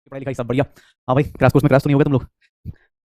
पढ़ाई लिखाई सब बढ़िया। हाँ भाई, क्रैश कोर्स में क्रैश तो नहीं हो गए तुम लोग?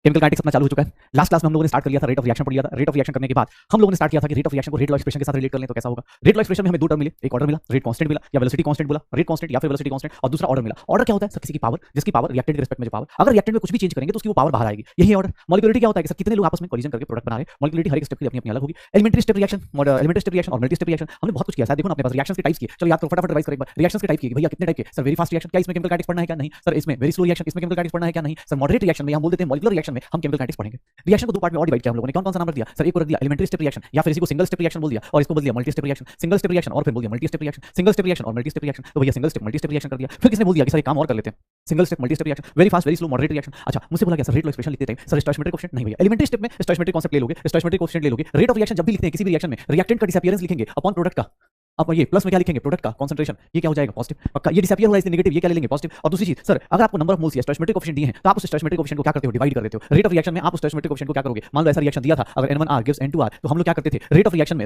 केमिकल काइनेटिक्स अपना चालू हो चुका है। लास्ट क्लास में हम लोगों ने स्टार्ट कर लिया था, रेट ऑफ रिएक्शन पढ़ लिया था। रेट ऑफ रिएक्शन करने के बाद हम लोगों ने स्टार्ट किया था कि रेट ऑफ रिएक्शन को रेट लॉ एक्सप्रेशन के साथ रिलेट कर लें तो कैसा होगा। रेट लॉ एक्सप्रेशन में हमें दो टर्म मिले, एक ऑर्डर मिला, रेट कांस्टेंट मिला या वेलोसिटी कांस्टेंट बोला, रेट कांस्टेंट या फिर वेलोसिटी कांस्टेंट, और दूसरा ऑर्डर मिला। ऑर्डर क्या होता है सर? किसी की पावर, जिसकी पावर रिएक्टेंट के रिस्पेक्ट में जो पावर, अगर रिएक्टेंट में कुछ भी चेंज करेंगे तो उसकी वो पावर बाहर आएगी, यही ऑर्डर। मॉलिक्यूलरिटी क्या होता है कि सर कितने लोग आपस में कोलिजन करके प्रोडक्ट बना रहे हैं। मॉलिक्यूलरिटी हर एक स्टेप की अपनी अपनी अलग होगी। Elementary step reaction, elementary step reaction और मल्टी स्टेप रिएक्शन, हमने बहुत कुछ किया है। देखो ना अपने पास रिएक्शंस के टाइप्स की, चलो याद करो फटाफट रिवाइज करें एक बार। रिएक्शंस के टाइप की भैया कितने टाइप के? सर वेरी फास्ट रिएक्शन, क्या इसमें केमिकल काइनेटिक्स पढ़ना है क्या? नहीं। सर इसमें वेरी स्लो रिएक्शन, इसमें केमिकल काइनेटिक्स पढ़ना है क्या? नहीं। सर मॉडरेट रिएक्शन में हम बोल देते हैं मॉलिक्यूलर रिएक्शन में हम केमिकल काइनेटिक्स पढ़ेंगे। रिएक्शन को दो पार्ट में और डिवाइड किया हम लोगों ने। कौन कौन सा नाम रख दिया सर? एक को रख दिया एलिमेंट्री स्टेप रिएक्शन, या फिर इसी को सिंगल स्टेप रिएक्शन बोल दिया, और इसको बोल दिया multi step reaction. Single step reaction और फिर बोल दिया multi step reaction, single step reaction और मल्टी स्टेप रिएक्शन। तो भैया single step multi step reaction कर दिया। फिर किसने बोल दिया कि सर एक काम और कर लेते हैं, single step multi step reaction, very fast very slow moderate reaction. अच्छा मुझसे बोला गया सर रेट लॉ एक्सप्रेशन लिखते टाइम सर स्टोइचियोमेट्रिक कोएफिशिएंट नहीं भैया। एलिमेंट्री स्टेप में स्टोइचियोमेट्रिक कांसेप्ट ले लोगे, स्टोइचियोमेट्रिक कोएफिशिएंट ले लोगे। रेट ऑफ रिएक्शन जब भी लिखते हैं किसी भी रिएक्शन में, रिएक्टेंट का डिसअपीयरेंस लिखेंगे अपॉन प्रोडक्ट का। अब ये प्लस में क्या लिखेंगे? प्रोडक्ट का कॉन्सेंट्रेशन, ये क्या हो जाएगा? पॉजिटिव। पक्का ये डिसअपीयर हो रहा है इसलिए नेगेटिव, ये क्या ले लेंगे? पॉजिटिव। और दूसरी चीज सर, अगर आपको नंबर ऑफ मोल्स या स्टोइचियोमेट्रिक कोएफिशिएंट दिए हैं तो आप उस स्टोइचियोमेट्रिक कोएफिशिएंट को क्या करते हो? डिवाइड कर देते हो। रेट ऑफ रिएक्शन में आप उस स्टोइचियोमेट्रिक कोएफिशिएंट को क्या करोगे? मान लो ऐसा रिएक्शन दिया था, अगर n1r गिव्स n2r, तो हम लोग क्या करते थे? रेट ऑफ रिएक्शन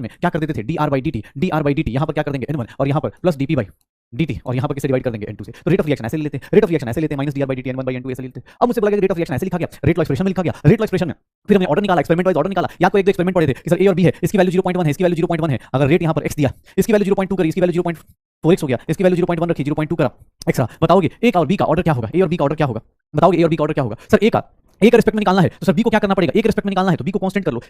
में क्या कर देते थे? dr/dt यहां पर क्या कर देंगे? n1 और यहां पर प्लस dp/dt, और यहां पर किसे डिवाइड कर देंगे? n2 से। तो रेट ऑफ रिएक्शन ऐसे ले लेते हैं, रेट ऑफ रिएक्शन ऐसे लेते हैं माइनस dr/dt n1/n2 ऐसे लेते हैं। अब मुझसे बोला गया रेट ऑफ रिएक्शन ऐसे लिखा गया, रेट लॉ एक्सप्रेशन में लिखा गया। रेट लॉ एक्सप्रेशन में फिर हमने ऑर्डर निकाला, एक्सपेरिमेंट वाइज ऑर्डर निकाला। या कोई एक दो एक्सपेरिमेंट पढ़े थे कि सर a और b है, इसकी वैल्यू 0.1 है, इसकी वैल्यू 0.1 है। अगर रेट यहां पर x दिया, इसकी वैल्यू 0.2 करी, इसकी वैल्यू 0.4x हो गया, इसकी वैल्यू 0.1 रखी, 0.2 करा एक्स्ट्रा। बताओगे a का और b का ऑर्डर क्या होगा? a और b का ऑर्डर क्या होगा? बताओगे a और b का ऑर्डर क्या होगा? सर a का रिस्पेक्ट में निकालना है तो सर b को क्या करना पड़ेगा? a के रिस्पेक्ट में निकालना है तो b को कांस्टेंट कर लो।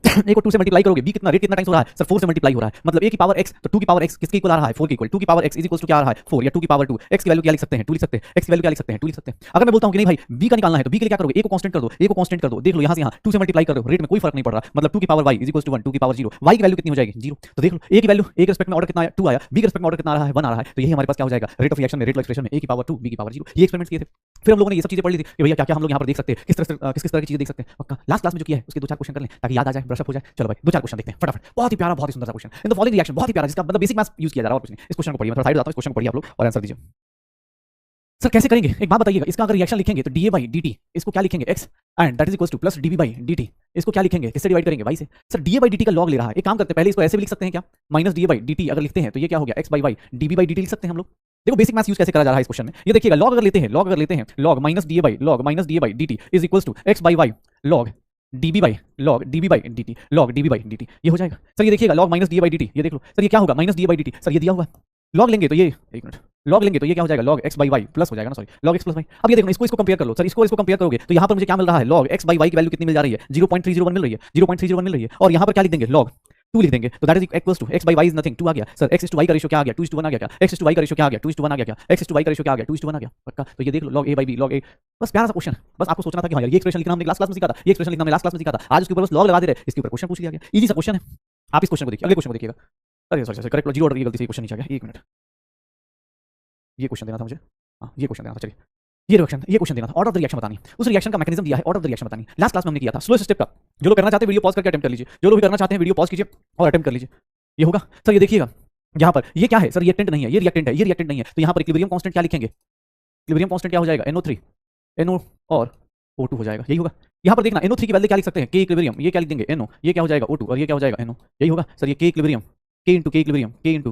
a को 2 से मल्टीप्लाई करोगे, b कितना रेट कितना टाइम्स हो रहा है? सर 4 से मल्टीप्लाई हो रहा है, मतलब a की पावर x, तो 2 की पावर x किसके इक्वल आ रहा है? 4 के इक्वल। 2 की power x is equal to क्या आ रहा है? 4, या 2 की पावर 2। x की वैल्यू क्या लिख सकते हैं? 2 लिख सकते हैं। x की वैल्यू क्या लिख सकते हैं? 2 लिख सकते हैं। अगर मैं बोलता हूं कि नहीं भाई b का निकालना है तो b के लिए क्या करोगे? a को कांस्टेंट कर दो, a को कांस्टेंट कर दो। देख लो यहां से यहां 2 से मल्टीप्लाई कर दो, रेट में कोई फर्क नहीं पड़ रहा, मतलब 2 की पावर y इज इक्वल टू 1, 2 की पावर 0। y की वैल्यू कितनी हो जाएगी? 0। तो देख लो a की वैल्यू, a के रिस्पेक्ट में ऑर्डर कितना आया? 2 आया। b के रिस्पेक्ट में ऑर्डर कितना आ रहा है? 1 आ रहा है। तो यही हमारे पास क्या हो जाएगा? रेट ऑफ रिएक्शन में, रेट लॉ एक्सप्रेशन में a की पावर 2 b की पावर 0। ये एक्सपेरिमेंट किए थे। फिर हम लोगों ने ये सब चीजें पढ़ ली थी कि भैया क्या क्या हम लोग यहां पर देख सकते हैं, किस तरह की चीजें देख सकते हैं। पक्का लास्ट क्लास में जो किया है उसके दो चार क्वेश्चन कर लें ताकि याद आ जाए, ब्रश अप हो जाए। चलो भाई दो चार क्वेश्चन देखते हैं फटाफट। बहुत ही प्यारा, बहुत ही सुंदर सा question. In the following reaction, बहुत ही प्यारा, जिसका मतलब बेसिक मैथ्स यूज किया जा रहा है और कुछ नहीं। इस क्वेश्चन को पढ़िए, मैं थोड़ा साइड जाता हूं, इस क्वेश्चन को पढ़िए आप लोग और आंसर दीजिए। सर कैसे करेंगे एक बात बताइएगा। इसका अगर रिएक्शन लिखेंगे तो da/dt, इसको क्या लिखेंगे? x, and that is equal two plus db/dt, इसको क्या लिखेंगे? किससे डिवाइड करेंगे? y से। सर da/dt का लॉग ले रहा है, एक काम करते हैं पहले इसको ऐसे भी लिख सकते हैं क्या? माइनस da/dt अगर लिखते हैं तो ये क्या हो गया? x/y, db/dt लिख सकते हैं हम लोग। देखो बेसिक मैथ्स यूज कैसे करा जा रहा है इस क्वेश्चन में। ये देखिएगा लॉग अगर लेते हैं, log minus da/dt is equal to x/y log db/dt, log db/dt, ये हो जाएगा। सर ये देखिएगा लॉग माइनस da/dt, ये देख लो सर ये क्या होगा? Minus da/dt। सर ये दिया हुआ लॉग लेंगे तो ये, एक मिनट, लॉग लेंगे तो ये क्या हो जाएगा? लॉग x/y प्लस हो जाएगा ना, sorry log x plus y। अब ये देखो इसको कंपेयर कर लो सर, इसको कंपेयर करोगे तो यहाँ पर मुझे क्या मिल रहा है? लॉग x/y की वैल्यू कितनी मिल जा रही है? 0.301 मिल रही है, 0.301 मिल रही है। और यहाँ पर क्या लिख देंगे? लॉग 2 लिख देंगे, तो that is equal to x/y is nothing, 2 आ गया। सर x to y का रेशियो क्या आ गया? 2:1 आ गया क्या? x to y का रेशियो क्या आ गया? 2:1 आ गया क्या? x to y का रेशियो क्या आ गया? 2:1 आ गया। पक्का तो ये देख लो लॉग a/b, लॉग a। बस प्यारा सा क्वेश्चन, बस आपको सोचना था कि हाँ यार ये एक्सप्रेशन लिखना हमने लास्ट क्लास में सीखा था, ये एक्सप्रेशन लिखना हमने लास्ट क्लास में सीखा था। आज उसके ऊपर बस लॉग लगा दे रहे, इसके ऊपर क्वेश्चन पूछ लिया गया। इजी सा क्वेश्चन है। आप इस क्वेश्चन को देखिए, अगले क्वेश्चन को देखिएगा। अरे सॉरी करेक्ट, जीरो ऑर्डर की गलती से क्वेश्चन नीचे आ गया, एक मिनट। ये क्वेश्चन देना था मुझे, हाँ ये क्वेश्चन देना था। चलिए ये क्वेश्चन देना था, ऑर्डर ऑफ द रिएक्शन बतानी, उस रिएक्शन का मैकेनिज्म दिया है, ऑर्डर ऑफ द रिएक्शन बतानी। लास्ट क्लास में हमने किया था स्लो स्टेप का। जो लोग करना चाहते हैं वीडियो पॉज करके अटेम्प्ट कर लीजिए, जो लोग भी करना चाहते हैं वीडियो पॉज कीजिए और अटेम्प्ट कर लीजिए। ये होगा सर, ये देखिएगा यहाँ पर ये क्या है? सर रिएक्टेंट नहीं है, ये रिएक्टेंट है, ये रिएक्टेंट नहीं है। तो यहाँ पर इक्विलिब्रियम कांस्टेंट क्या लिखेंगे? इक्विलिब्रियम कांस्टेंट क्या हो जाएगा? NO3, NO और O2 हो जाएगा, यही होगा। यहाँ पर देखना NO3 की वैल्यू क्या लिख सकते हैं? K इक्विलिब्रियम, ये क्या लिख देंगे? NO, ये क्या हो जाएगा? O2, और ये क्या हो जाएगा? NO, यही होगा सर। ये K equilibrium, K into K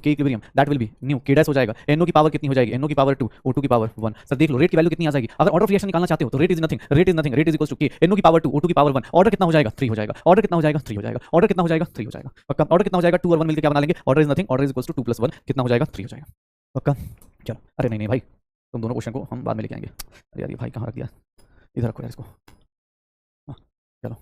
equilibrium that will B new K dash हो जाएगा। NO की पावर कितनी हो जाएगी? NO की पावर 2, O2 की पावर 1। सर देख लो रेट की वैल्यू कितनी आ जाएगी। अगर ऑर्डर ऑफ रिएक्शन निकालना चाहते हो तो rate is nothing, rate is equal to K, NO की पावर 2, O2 की पावर 1। ऑर्डर कितना हो जाएगा? 3 हो जाएगा। ऑर्डर कितना हो जाएगा? 3 हो जाएगा। ऑर्डर कितना हो जाएगा? 3 हो जाएगा। पक्का ऑर्डर कितना हो जाएगा? 2 और 1 मिलकर क्या बना लेंगे? Order is nothing, order is equal to 2 plus 1 कितना हो जाएगा? 3 हो जाएगा। पक्का चलो। अरे नहीं भाई, तुम दोनों क्वेश्चन को हम बाद में लेके आएंगे। अरे यार ये भाई कहाँ रख दिया? इधर रखो यार इसको। चलो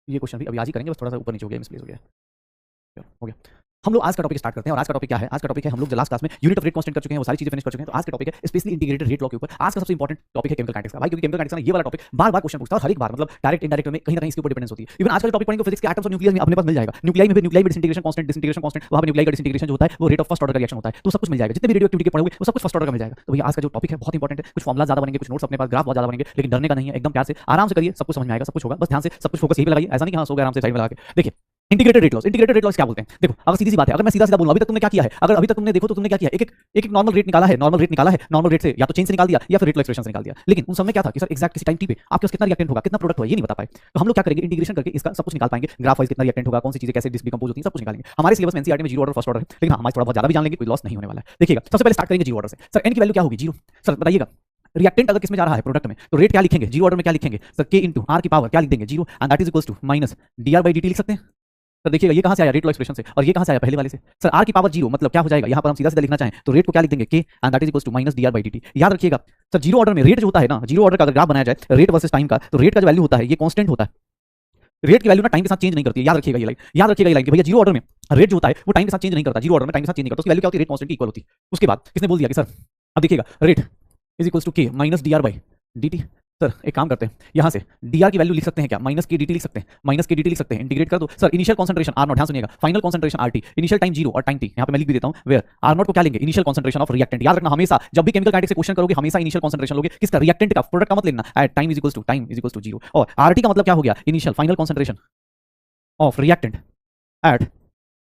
ये क्वेश्चन भी अभी आज ही करेंगे, बस थोड़ा सा ऊपर नीचे हो गया, मिसप्लेस हो गया। चलो हो गया। हम लोग आज का टॉपिक स्टार्ट करते हैं। और आज का टॉपिक क्या है? आज का टॉपिक है, हम लोग जो लास्ट क्लास में यूनिट ऑफ रेट कांस्टेंट कर चुके हैं, वो सारी चीजें फिनिश कर चुके हैं। तो आज का टॉपिक है स्पेशली इंटीग्रेटेड रेट लॉ के ऊपर। आज का सबसे इंपॉर्टेंट टॉपिक है केमिकल काइनेटिक्स का भाई, क्योंकि केमिकल काइनेटिक्स में ये वाला टॉपिक बार-बार क्वेश्चन पूछता है और हर एक बार मतलब डायरेक्ट इनडायरेक्ट में कहीं ना कहीं इसके ऊपर डिपेंडेंस होती है। इवन आज का टॉपिक पढ़ेंगे फिजिक्स के एटम्स और न्यूक्लियस में अपने पास मिल जाएगा। न्यूक्लियाई में भी न्यूक्लियाई में डिसइंटीग्रेशन कांस्टेंट, वहां पर न्यूक्लियाई का डिसइंटीग्रेशन जो होता है वो रेट ऑफ फर्स्ट ऑर्डर का रिएक्शन होता है। तो सब कुछ मिल जाएगा, जितने भी रेडियो एक्टिविटी के पढ़ोगे वो सब कुछ फर्स्ट ऑर्डर का मिल जाएगा। तो भैया आज का जो टॉपिक है बहुत इंपॉर्टेंट है। कुछ फॉर्मुला ज्यादा बनेंगे, कुछ नोट्स अपने पास, ग्राफ बहुत ज्यादा बनेंगे, लेकिन डरने का नहीं है, एकदम प्यार से आराम से करिए, सब कुछ समझ में आएगा, सब कुछ होगा। बस ध्यान से सब कुछ फोकस यही पे लगाइए, ऐसा नहीं कि हाँ सो गए आराम से साइड में लगा के। देखिए इंटीग्रेटेड रेट लॉस क्या बोलते हैं? देखो अगर सीधी सी बात है, अगर मैं सीधा बोलूं अभी तक तुमने क्या किया है, अगर अभी तक तुमने देखो तो तुमने क्या किया? एक नॉर्मल रेट निकाला है, नॉर्मल रेट से या तो चेंज से निकाल दिया या फिर रेट लॉ एक्सप्रेशन से निकाल दिया। लेकिन उन सब में क्या था कि सर एक्जैक्ट किसी टाइम टी पे आपके पास कितना रिएक्टेंट होगा, कितना प्रोडक्ट होगा, ये नहीं बता पाए। तो हम लोग क्या करेंगे? इंटीग्रेशन करके इसका सब कुछ निकाल पाएंगे। ग्राफ वाइज कितना रिएक्टेंट होगा, कौन सी चीजें कैसे डिकम्पोज होती हैं, सब कुछ निकालेंगे। हमारे सिलेबस में एनसीईआरटी में जीरो ऑर्डर फर्स्ट ऑर्डर है, लेकिन हमारे थोड़ा बहुत ज्यादा भी जान लेंगे, कोई लॉस नहीं होने वाला है। देखिएगा सबसे पहले स्टार्ट करेंगे जीरो ऑर्डर से। सर एन की वैल्यू क्या होगी? जीरो। सर बताइएगा रिएक्टेंट अगर किसमें जा रहा है, प्रोडक्ट में, तो रेट क्या लिखेंगे, जीरो ऑर्डर में क्या लिखेंगे सर, के इंटू आर की पावर क्या लिख देंगे, zero, and that is equals to minus d r by d T लिख सकते हैं। सर देखिएगा ये कहां से आया, रेट लॉ एक्सप्रेशन से, और ये कहां से आया, पहले वाले से। सर आर की पावर जीरो मतलब क्या हो जाएगा, यहां पर हम सीधा सीधा लिखना चाहें तो रेट को क्या लिख देंगे, k, and that is equals to minus d r by d t. याद रखिएगा सर, जीरो ऑर्डर में रेट जो होता है ना, जीरो ऑर्डर का अगर ग्राफ बनाया जाए रेट वर्सेस टाइम का, तो रेट का जो वैल्यू होता है ये कांस्टेंट होता है। रेट की वैल्यू ना टाइम के साथ चेंज नहीं करती है, याद रखिएगा ये लाइन, याद रखिएगा ये लाइन कि भैया जीरो ऑर्डर में रेट जो होता है वो टाइम के साथ चेंज नहीं करता, जीरो ऑर्डर में टाइम के साथ चेंज नहीं करता, उसकी वैल्यू क्या होती है, रेट कांस्टेंट की इक्वल होती है। उसके बाद किसने बोल दिया कि सर अब देखिएगा रेट इज इक्वल्स टू के minus d r by d T. Sir एक काम करते हैं, यहां से डी आर की वैल्यू लिख सकते हैं क्या, माइनस के डी टी लिख सकते हैं, माइनस के डी टी लिख सकते हैं, इंटीग्रेट कर दो। Sir initial concentration r nought, ध्यान सुनिएगा, final concentration r t, initial time zero और टाइम टी, यहां पे मैं लिख भी देता हूं, वेयर आर नॉट को क्या लेंगे, इनिशियल कॉन्सेंट्रेशन ऑफ रिएक्टेंट। याद रखना हमेशा जब भी केमिकल काइनेटिक्स से क्वेश्चन करोगे हमेशा इनिशियल कॉन्सेंट्रेशन लोगे, किसका, रिएक्टेंट का, प्रोडक्ट का मत लेना, at time is equals to zero. और आर टी का मतलब क्या हो गया, initial final concentration of reactant at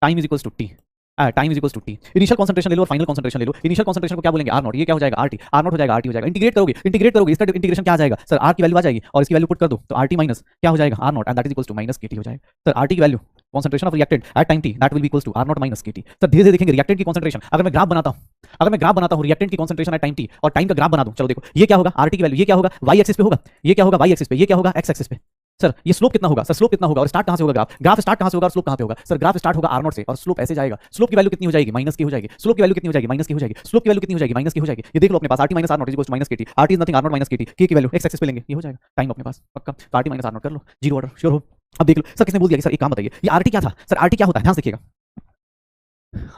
time is equals to t, time is equals to t. Initial concentration ले लो और फाइनल कॉन्सेंट्रेशन ले लो, इनिशियल कॉन्सेंट्रेशन को क्या बोलेंगे, आर नॉट, ये क्या हो जाएगा, आर टी, आर नॉट हो जाएगा, आर टी हो जाएगा, इंटीग्रेट करोगे, इसका इंटीग्रेशन क्या आ जाएगा सर, आर की वैल्यू आ जाएगी और इसकी वैल्यू पुट कर दो तो आर टी माइनस क्या हो जाएगा, are nought, and that is equals to minus के टी हो जाएगा। सर आर टी की value concentration of reactant at time t, that will be equals to r not minus के टी। सर धीरे धीरे देखेंगे रिएक्टेंट की कॉन्सेंट्रेशन, अगर मैं ग्राफ बनाता हूं रिएक्टेंट की कॉन्सेंट्रेशन एट टाइम टी और टाइम का ग्राफ बना दूं, चलो देखो ये क्या होगा, आर टी की वैल्यू ये क्या होगा, वाई एक्सिस पे होगा, ये क्या होगा वाई एक्सिस पे, ये क्या होगा एक्स एक्सिस पे। सर ये स्लोप कितना होगा, सर स्लोप कितना होगा, और स्टार्ट कहां से होगा, ग्राफ स्टार्ट कहां से होगा और स्लोप कहां पे होगा, सर ग्राफ स्टार्ट होगा आर नॉट से और स्लोप ऐसे जाएगा, स्लोप की वैल्यू कितनी हो जाएगी, माइनस की हो जाएगी, स्लोप की वैल्यू कितनी हो जाएगी, माइनस की हो जाएगी, स्लोप की वैल्यू कितनी हो जाएगी, माइनस की हो जाएगी। ये देख लो अपने पास, R T minus are not is equals to minus के T, R T is nothing, R not minus के टी, के की वैल्यू एक्स एक्सिस पे लेंगे, ये हो जाएगा टाइम अपने पास पक्का, तो r T minus are nought कर लो, जीरो ऑर्डर, श्योर हो। अब देख लो सर किसने बोल दिया कि सर एक काम बताइए, ये आर टी क्या था, सर आर टी क्या होता है, ध्यान से देखिएगा,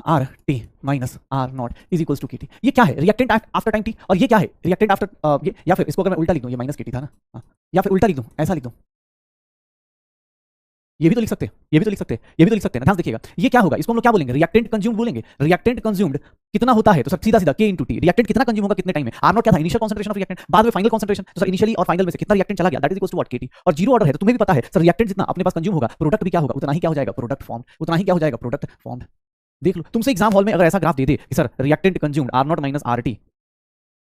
r T minus are not is equals to के टी। ये क्या है, रिएक्टेंट आफ्टर टाइम टी, और ये क्या है, रिएक्टेंट आफ्टर ये, या फिर इसको अगर मैं उल्टा लिख दूं, ये माइनस के टी था ना, या फिर उल्टा लिख दूं, ऐसा लिख दूं, ये भी तो लिख सकते हैं, ये भी तो लिख सकते हैं, ये भी तो लिख सकते हैं ना, ध्यान देखिएगा ये क्या होगा, इसको हम लोग क्या बोलेंगे, रिएक्टेंट कंज्यूम्ड बोलेंगे। रिएक्टेंट कंज्यूम्ड कितना होता है, तो सर सीधा सीधा के इनटू टी, रिएक्टेंट कितना कंज्यूम होगा कितने टाइम में, आर नॉट क्या था, इनिशियल कॉन्सेंट्रेशन ऑफ रिएक्टेंट, बाद में फाइनल कॉन्सेंट्रेशन, तो सर इनिशियली और फाइनल में से कितना रिएक्टेंट चला गया, that is equals to what, KT. और जीरो ऑर्डर है तो तुम्हें भी पता है सर रिएक्टेंट जितना अपने पास कंज्यूम होगा, प्रोडक्ट भी क्या होगा उतना ही क्या हो जाएगा, प्रोडक्ट फॉर्म, उतना ही क्या हो जाएगा, प्रोडक्ट फॉर्म। देख लो तुमसे एग्जाम हॉल में अगर ऐसा ग्राफ दे दे कि sir reactant consumed r not minus r t,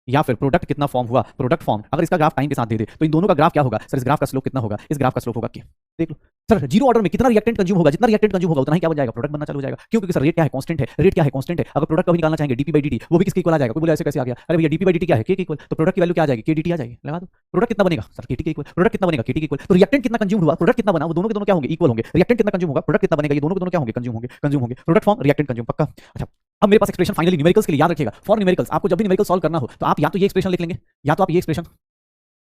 या फिर प्रोडक्ट कितना फॉर्म हुआ, प्रोडक्ट फॉर्म, अगर इसका ग्राफ टाइम के साथ दे दे तो इन दोनों का ग्राफ क्या होगा, सर इस ग्राफ का स्लोप कितना होगा, इस ग्राफ का स्लोप होगा के। देख लो सर जीरो ऑर्डर में कितना रिएक्टेंट कंज्यूम होगा, जितना रिएक्टेंट कंज्यूम होगा उतना ही क्या बन जाएगा, प्रोडक्ट बनना चालू हो जाएगा। क्यों, क्योंकि सर रेट क्या है, कांस्टेंट है, रेट क्या है, कांस्टेंट है। अगर प्रोडक्ट का भी निकालना चाहेंगे डीपी बाई डीटी, वो भी किसके इक्वल आ जाएगा, कोई बोले ऐसे कैसे आ गया, अरे भैया डीपी बाई डीटी क्या है, के इक्वल, तो प्रोडक्ट की वैल्यू क्या आ जाएगी, के डीटी आ जाएगी, लगा दो। प्रोडक्ट कितना बनेगा सर, केटी के इक्वल, प्रोडक्ट कितना बनेगा, केटी के इक्वल। तो रिएक्टेंट कितना कंज्यूम हुआ, प्रोडक्ट कितना बना, वो दोनों के दोनों क्या होंगे, इक्वल होंगे। रिएक्टेंट कितना कंज्यूम होगा, प्रोडक्ट कितना बनेगा, ये दोनों के दोनों क्या होंगे, कंज्यूम होंगे। प्रोडक्ट फॉर्म रिएक्टेंट कंज्यूम, पक्का। अच्छा अब मेरे पास एक्सप्रेशन फाइनली न्यूमेरिकल्स के लिए याद रखिएगा, फॉर न्यूमेरिकल्स आपको जब भी न्यूमेरिकल सॉल्व करना हो तो आप या तो ये एक्सप्रेशन लिख लेंगे, या तो आप ये एक्सप्रेशन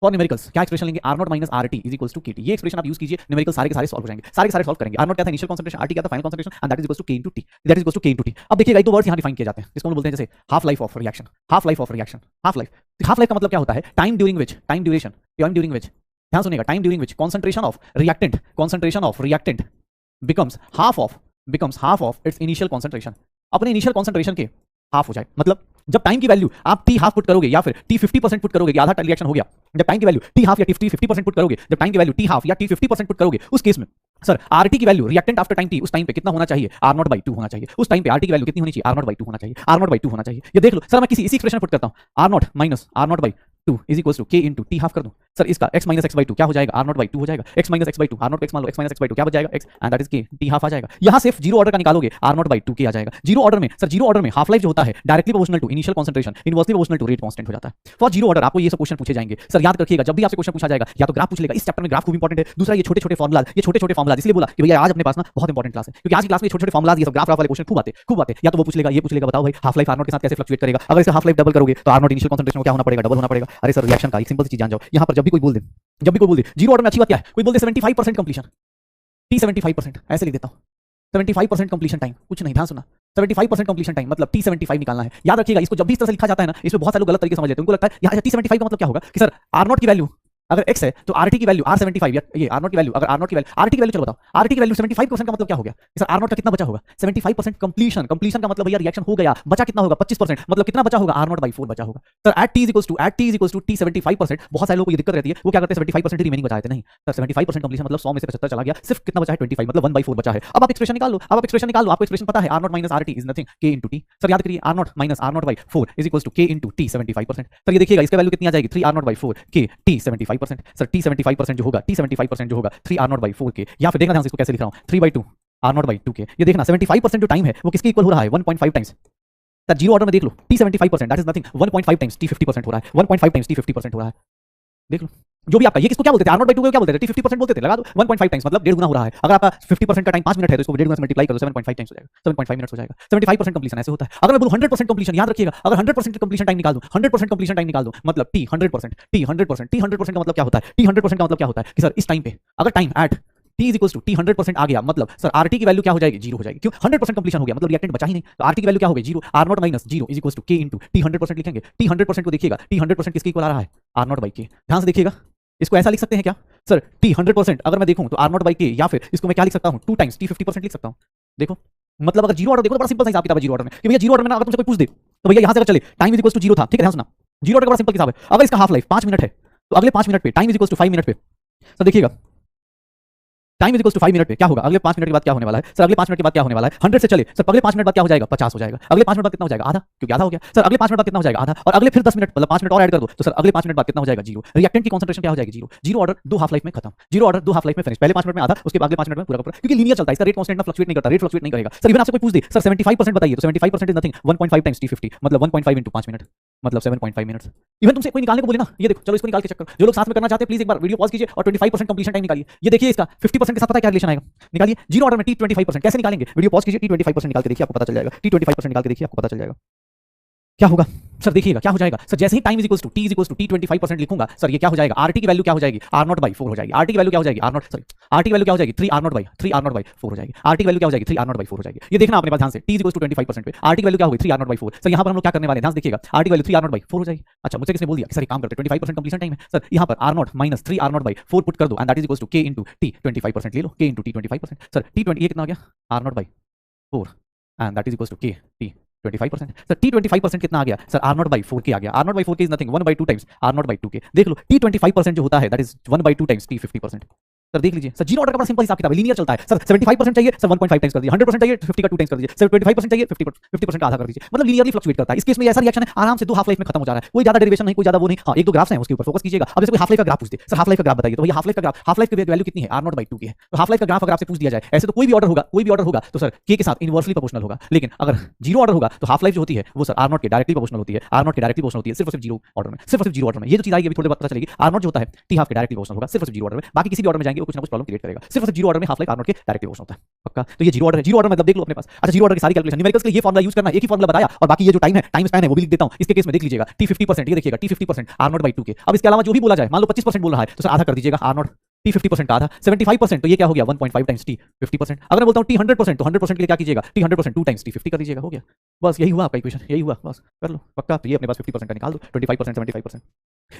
फॉर न्यूमेरिकल्स क्या एक्सप्रेशन लेंगे, r not minus r T is equals to के टी। ये एक्सप्रेशन आप यूज कीजिए, न्यूमेरिकल सारे के सारे सॉल्व हो जाएंगे, सारे के सारे सॉल्व करेंगे। आर नॉट क्या था, इनिशियल कॉन्सेंट्रेशन, आर टी क्या था, final concentration, and that is equals to के into T, that is equals to के इनटू टी। अब देखिएगा एक दो वर्ड्स यहां डिफाइन किए जाते हैं, इसको हम बोलते हैं जैसे half life of reaction, half life of reaction, half life. Half life का मतलब क्या होता है, time during which, time duration, time during which, ध्यान सुनिएगा, time during which concentration of reactant becomes half of its initial concentration, अपने initial concentration के half हो जाए। मतलब जब टाइम की वैल्यू आप टी हाफ पुट करोगे या फिर टी 50% पुट करोगे कि आधा रिएक्शन हो गया, जब टाइम की वैल्यू टी हाफ या टी 50% पुट करोगे, जब टाइम की वैल्यू टी हाफ या टी 50% पुट करोगे, उस केस में सर आर टी की value reactant after time T उस टाइम पे कितना होना चाहिए, आर नॉट बाई 2 होना चाहिए। उस टाइम पे आर टी की वैल्यू कितनी होनी चाहिए, आर नॉट बाई 2 होना चाहिए, आर नॉट बाई 2 होना चाहिए। ये देख लो सर मैं किसी इसी एक्सप्रेशन पुट करता हूं, r not minus are not by 2 is equals to के इनटू टी हाफ कर दूं, सर इसका x माइनस एक्स बाई 2 क्या हो जाएगा, आर नॉट बाई 2 हो जाएगा, x minus x by 2 r nought x मान लो x माइनस एक्स बाई 2 क्या बच जाएगा x, and that is k t half आ जाएगा। यहां सिर्फ जीरो ऑर्डर का निकालोगे, आर नॉट बाई 2 के आ जाएगा। जीरो ऑर्डर में सर जीरो ऑर्डर में हाफ लाइफ जो होता है directly proportional to initial concentration, inversely proportional to rate constant हो जाता है। फॉर जीरो ऑर्डर आपको ये सब क्वेश्चन पूछे जाएंगे। सर याद रखिएगा जब भी आपसे क्वेश्चन पूछा जाएगा या तो ग्राफ पूछ लेगा, इस चैप्टर में ग्राफ खूब इंपॉर्टेंट है, दूसरा ये छोटे छोटे फॉर्मुला, इसलिए बोला कि भैया आज अपने पास ना बहुत इंपॉर्टेंट क्लास है, क्योंकि आज की क्लास में छोटे छोटे फॉर्मुला ये सब ग्राफ वाले क्वेश्चन खूब आते। या तो वो पूछ लेगा, ये पूछ लेगा, बताओ भाई हाफ लाइफ आर नॉट के साथ कैसे फ्लक्चुएट करेगा, अगर इसका हाफ लाइफ डबल करोगे तो आर नॉट इनिशियल कॉन्सेंट्रेशन क्या होना पड़ेगा, डबल होना पड़ेगा। अरे सर रिएक्शन का एक सिंपल सी चीज जान जाओ, यहां पर जब भी कोई बोल दे जीरो ऑर्डर में अच्छी बात क्या है, कोई बोल दे 75% कंप्लीशन, टी 75% ऐसे लिख देता हूं, 75% कंप्लीशन टाइम, कुछ नहीं, ध्यान सुना, 75% कंप्लीशन टाइम मतलब टी 75 निकालना है। याद रखिएगा इसको जब भी इस तरह से लिखा जाता है ना, इसमें बहुत सारे लोग गलत तरीके से समझ लेते हैं, उनको लगता है यहाँ टी 75 का मतलब क्या होगा कि सर आर नॉट की वैल्यू अगर x है तो आर टी की वैल्यू आर 75 या ये आर नॉट की वैल्यू, अगर आर नॉट की वैल्यू आर टी की वैल्यू, चलो बताओ आर टी की वैल्यू 75% का मतलब क्या हो गया, सर आर नॉट का कितना बचा होगा, 75% कंप्लीशन का मतलब भैया रिएक्शन हो गया, बचा कितना होगा 25%, मतलब कितना बचा होगा, आर नॉट बाई 4 बचा होगा। Sir at t is equals to T 75%, बहुत सारे लोगों को ये दिक्कत रहती है, वो क्या करते हैं 75% रिमेनिंग बचा देते, नहीं सर 75% कंप्लीशन मतलब 100 में से 75 चला गया, सिर्फ कितना बचा है 25, मतलब 1/4 बचा है। अब आप एक्सप्रेशन निकाल लो, आपको एक्सप्रेशन पता है, are not minus r T is nothing k into t. Sir याद करिए r not minus are not by 4 is equals to के इनटू टी 75%। सर ये देखिएगा इसका वैल्यू कितनी आ जाएगी, 3 आर नॉट बाई 4 के टी 75%। सर टी 75% जो होगा, टी 75% जो होगा 3 आर नॉट बाई 4 के, या फिर देखना ध्यान से इसको कैसे लिख रहा हूं, 3/2 आर नॉट बाई 2 के। ये देखना 75% जो टाइम है वो किसके इक्वल हो रहा है, 1.5 टाइम्स सर जीरो ऑर्डर में देख लो T75% that is nothing 1.5 times T50% हो रहा है, 1.5 टाइम्स T50% हो रहा है। देख लो जो भी आपका ये किसको क्या बोलते थे R0/2 को क्या बोलते थे T50% बोलते थे, लगा दो 1.5 टाइम्स मतलब 1.5 गुना हो रहा है। अगर आपका 50% का टाइम 5 मिनट है तो इसको 1.5 गुना से मल्टीप्लाई करो 7.5 टाइम्स हो जाएगा, 7.5 मिनट्स हो जाएगा। 75% कंप्लीशन ऐसे होता है। अगर मैं बोलूं 100% कंप्लीशन, याद रखिएगा अगर 100% कंप्लीशन टाइम निकाल दूं, 100% कंप्लीशन टाइम निकाल दूं मतलब T 100%, T 100%, T 100% का मतलब क्या होता है, T 100% का मतलब क्या होता है कि सर इस टाइम पे अगर time at T is equal to T 100% आ गया मतलब सर RT की वैल्यू क्या हो जाएगी, जीरो हो जाएगी। क्यों 100% कंप्लीशन हो गया मतलब रिएक्टेंट बचा ही नहीं, तो RT की वैल्यू क्या हो गई, zero. R0 minus zero is equal to K into T 100% लिखेंगे। T 100% को देखिएगा, T 100% किसके इक्वल आ रहा है, R0/K। ध्यान से देखिएगा इसको ऐसा लिख सकते हैं क्या सर, T 100% अगर मैं देखूं तो R0/K, या फिर इसको मैं क्या लिख सकता हूं 2 टाइम्स T50% लिख सकता हूं। देखो मतलब अगर जीरो ऑर्डर देखो तो बड़ा सिंपल सा हिसाब किताब है जीरो ऑर्डर में कि भैया जीरो ऑर्डर में अगर तुमसे कोई पूछ दे तो भैया यहां से अगर चले time is equal to zero था, ठीक है ध्यान सुना, जीरो ऑर्डर का बड़ा सिंपल हिसाब है। अगर इसका हाफ लाइफ 5 मिनट है तो अगले 5 मिनट पे time is equal to 5 minute पे सर देखिएगा time is equal to 5 minute पे क्या होगा, अगले 5 मिनट के बाद क्या होने वाला है सर, अगले 5 मिनट के बाद क्या होने वाला है 100 से चले सर, अगले 5 मिनट बाद क्या हो जाएगा 50 हो जाएगा, अगले 5 मिनट बाद कितना हो जाएगा आधा, क्योंकि आधा हो गया सर, अगले 5 मिनट बाद कितना हो जाएगा आधा, और अगले फिर 10 मिनट मतलब 5 मिनट और ऐड कर दो तो सर अगले 5 मिनट बाद कितना हो जाएगा जीरो। रिएक्टेंट की कंसंट्रेशन क्या हो जाएगी जीरो। जीरो ऑर्डर दो हाफ लाइफ में खत्म, जीरो ऑर्डर दो हाफ लाइफ में फिनिश, पहले 5 मिनट में आधा, उसके अगले 5 मिनट में पूरा का पूरा, क्योंकि लीनियर चलता है, इसका रेट कांस्टेंट ना फ्लक्चुएट नहीं करता, रेट फ्लक्चुएट नहीं करेगा सर। इवन आपसे कोई पूछ दे सर 75% बताइए तो 75% इज नथिंग 1.5 टाइम्स T50 मतलब 1.5 इंटू 5 मिनट मतलब 7.5 मिनट्स। इवन तुमसे कोई निकालने को बोले ना, ये देखो चलो इसको निकाल के चेक करो, जो लोग साथ में करना चाहते हैं प्लीज एक बार वीडियो पॉज कीजिए और 25% कंप्लीशन टाइम निकालिए। ये देखिए इसका 50% के साथ पता है क्या रिलेशन आएगा, निकालिए। जीरो ऑर्डर में T25% कैसे निकालेंगे, वीडियो पॉज कीजिए, T25% निकाल के देखिए आपको पता चल जाएगा, T25% निकाल के देखिए आपको पता चल जाएगा क्या होगा सर। देखिएगा क्या हो जाएगा सर, जैसे ही time is equal to T25% लिखूंगा सर, ये क्या हो जाएगा RT की वैल्यू क्या हो जाएगी R0/4 हो जाएगी। RT की वैल्यू क्या हो जाएगी R0 सॉरी RT की वैल्यू क्या हो जाएगी 3R0/4 हो जाएगी। RT की वैल्यू क्या हो जाएगी 3R0/4 हो जाएगी। ये देखना अपने पास ध्यान से, T इज इक्वल टू 25% पे RT की वैल्यू क्या होगी 3R0/4 सर। यहाँ पर हम लोग क्या करने वाले हैं ध्यान से देखिएगा, RT की वैल्यू 3R0/4 हो जाएगी। अच्छा मुझसे किसने बोल दिया कि सर एक काम करते 25% कंप्लीशन टाइम है सर, यहाँ पर R0 माइनस 3R0/4 पुट कर दो and that is equal to K into T 25% ले लो, K into T 25% sir, T20 ये कितना हो गया R0/4 and that is equal to K T 25% sir. T25% कितना आ गया सर R0/4 के आ गया, R0/4 is nothing 1/2 times R0/2 के। देख लो T25% जो होता है that is 1/2 times T50% sir. देख लीजिए सर जीरो ऑर्डर का बड़ा सिंपल हिसाब किताब है, लीनियर चलता है सर। 75% चाहिए सर 1.5 टाइम्स कर दीजिए, 100% चाहिए 50 का 2 टाइम्स कर दीजिए सर, 25% चाहिए 50% का आधा कर दीजिए, मतलब लीनियरली फ्लक्चुएट करता है। इस केस में ऐसा रिएक्शन है आराम से दो हाफ लाइफ में खत्म हो जा रहा है, कोई ज्यादा डेरिवेशन नहीं, कोई ज्यादा वो नहीं। हाँ एक दो ग्राफ्स हैं उसके ऊपर फोकस कीजिएगा। अब जैसे कोई हाफ लाइफ का ग्राफ पूछते सर, हाफ लाइफ का ग्राफ बताइए, तो भैया हाफ लाइफ का ग्राफ, हाफ लाइफ की वैल्यू कितनी है R0/2 की है, तो हाफ लाइफ का ग्राफ अगर आपसे पूछ दिया जाए ऐसे तो कोई भी ऑर्डर होगा, कोई भी ऑर्डर होगा तो सर K के साथ इनवर्सली प्रोपोर्शनल होगा, लेकिन अगर जीरो ऑर्डर होगा तो हाफ लाइफ जो होती है वो सर R0 के डायरेक्टली प्रोपोर्शनल होती है, R0 के डायरेक्टली प्रोपोर्शनल होती है सिर्फ और सिर्फ जीरो ऑर्डर में, सिर्फ और सिर्फ जीरो ऑर्डर में। ये जो चीज आएगी अभी थोड़ी देर बाद पता चलेगी, R0 जो होता है T हाफ के डायरेक्टली प्रोपोर्शनल होगा सिर्फ और सिर्फ जीरो ऑर्डर में, बाकी किसी भी ऑर्डर में जाएंगे वो कुछ ना कुछ प्रॉब्लम क्रिएट करेगा। सिर्फ और सिर्फ जीरो ऑर्डर में हाफ लाइफ R0 के डायरेक्टली प्रोपोर्शनल होता है पक्का। तो ये जीरो ऑर्डर है, जीरो ऑर्डर मतलब देख लो अपने पास। अच्छा जीरो ऑर्डर की सारी कैलकुलेशन न्यूमेरिकल्स के लिए ये फॉर्मूला यूज करना, एक ही फॉर्मूला बताया और बाकी ये जो टाइम है, टाइम स्पैन है वो भी लिख देता हूं। इसके केस में देख लीजिएगा T50% ये देखिएगा T50% R0/2 के। अब इसके अलावा जो भी बोला जाए, मान लो 25% बोल रहा है तो सर आधा कर दीजिएगा R0 T50% का आधा, 75% तो ये क्या हो गया 1.5 टाइम्स T50%। अगर मैं बोलता हूं T100% तो 100% के लिए क्या कीजिएगा T100% 2 टाइम्स T50 कर दीजिएगा, हो गया बस। यही हुआ आपका इक्वेशन, यही हुआ बस, कर लो पक्का। तो ये अपने पास 50% का निकाल दो, 25% 75%।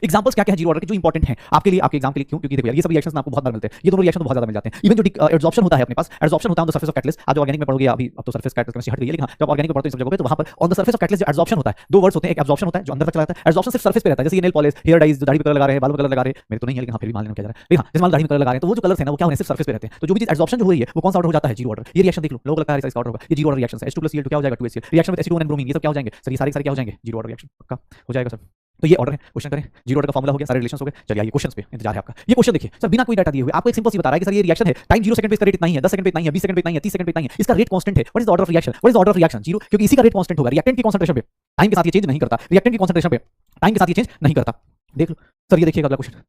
एग्जांपल्स क्या क्या है जीरो ऑर्डर के जो इंपॉर्टेंट है आपके लिए, आपके एग्जाम के लिए, क्यों क्योंकि देखो यार ये सब रिएक्शंस आपको बहुत बार मिलते हैं, ये दोनों रिएक्शन तो बहुत ज्यादा मिल जाते हैं। इवन जो एड्सॉर्प्शन होता है अपने पास, एड्सॉर्प्शन होता है on the surface of catalyst. आज ऑर्गेनिक में पढ़ोगे अभी, अब तो सरफेस कैटलिस्ट हट गई है, लेकिन जब ऑर्गेनिक में पढ़ते हैं सब जगह पे तो वहां पर on the surface of catalyst जो एड्सॉर्प्शन होता है, दो वर्ड्स होते हैं, एक एब्जॉर्प्शन होता है जो अंदर तक चला जाता है, एड्सॉर्प्शन सिर्फ सरफेस पे रहता है। जैसे ये नेल पॉलिश, हेयर डाइज जो दाढ़ी पे कलर लगा रहे हैं, बालों पे कलर लगा रहे हैं, मेरे तो नहीं है लेकिन हाँ फिर भी मान लेना क्या जा रहा है, लेकिन हाँ जैसे मान दाढ़ी में कलर लगा रहे हैं तो वो जो कलर है ना वो क्या हो रहे हैं सिर्फ सरफेस पे रहते हैं। तो जो भी चीज एड्सॉर्प्शन जो हो रही है वो कौन सा ऑर्डर हो जाता है जीरो ऑर्डर। ये रिएक्शन देख लो, लोग लगता है इसका ऑर्डर होगा, ये जीरो ऑर्डर रिएक्शन है। H2+Cl2 क्या हो जाएगा 2HCl, reaction with Acetonine and bromine, ये सब क्या हो जाएंगे सर, ये सारे क्या हो जाएंगे जीरो ऑर्डर रिएक्शन पक्का हो जाएगा सर। तो ये ऑर्डर है, क्वेश्चन करें, जीरो ऑर्डर का फॉर्मूला हो गया, सारे रिलेशंस हो गए। चलिए आइए क्वेश्चंस पे इंतजार है आपका। ये क्वेश्चन देखिए सर, बिना कोई डाटा दिए हुए आपको एक सिंपल सी बता रहा है कि सर ये रिएक्शन है, टाइम 0 सेकंड पे इसका रेट इतना ही है, 10 सेकंड पे इतना ही है, 20 सेकंड पे इतना ही है, 30 सेकंड पे इतना ही है, इसका रेट कांस्टेंट है। What is the order of reaction, what is the order of reaction zero, क्योंकि इसी का रेट कांस्टेंट होगा। रिएक्टेंट की कंसंट्रेशन पे टाइम के साथ ये चेंज नहीं करता, रिएक्टेंट की कंसंट्रेशन पे टाइम के साथ ये चेंज नहीं करता। देख लो सर, ये देखिएगा अगला क्वेश्चन,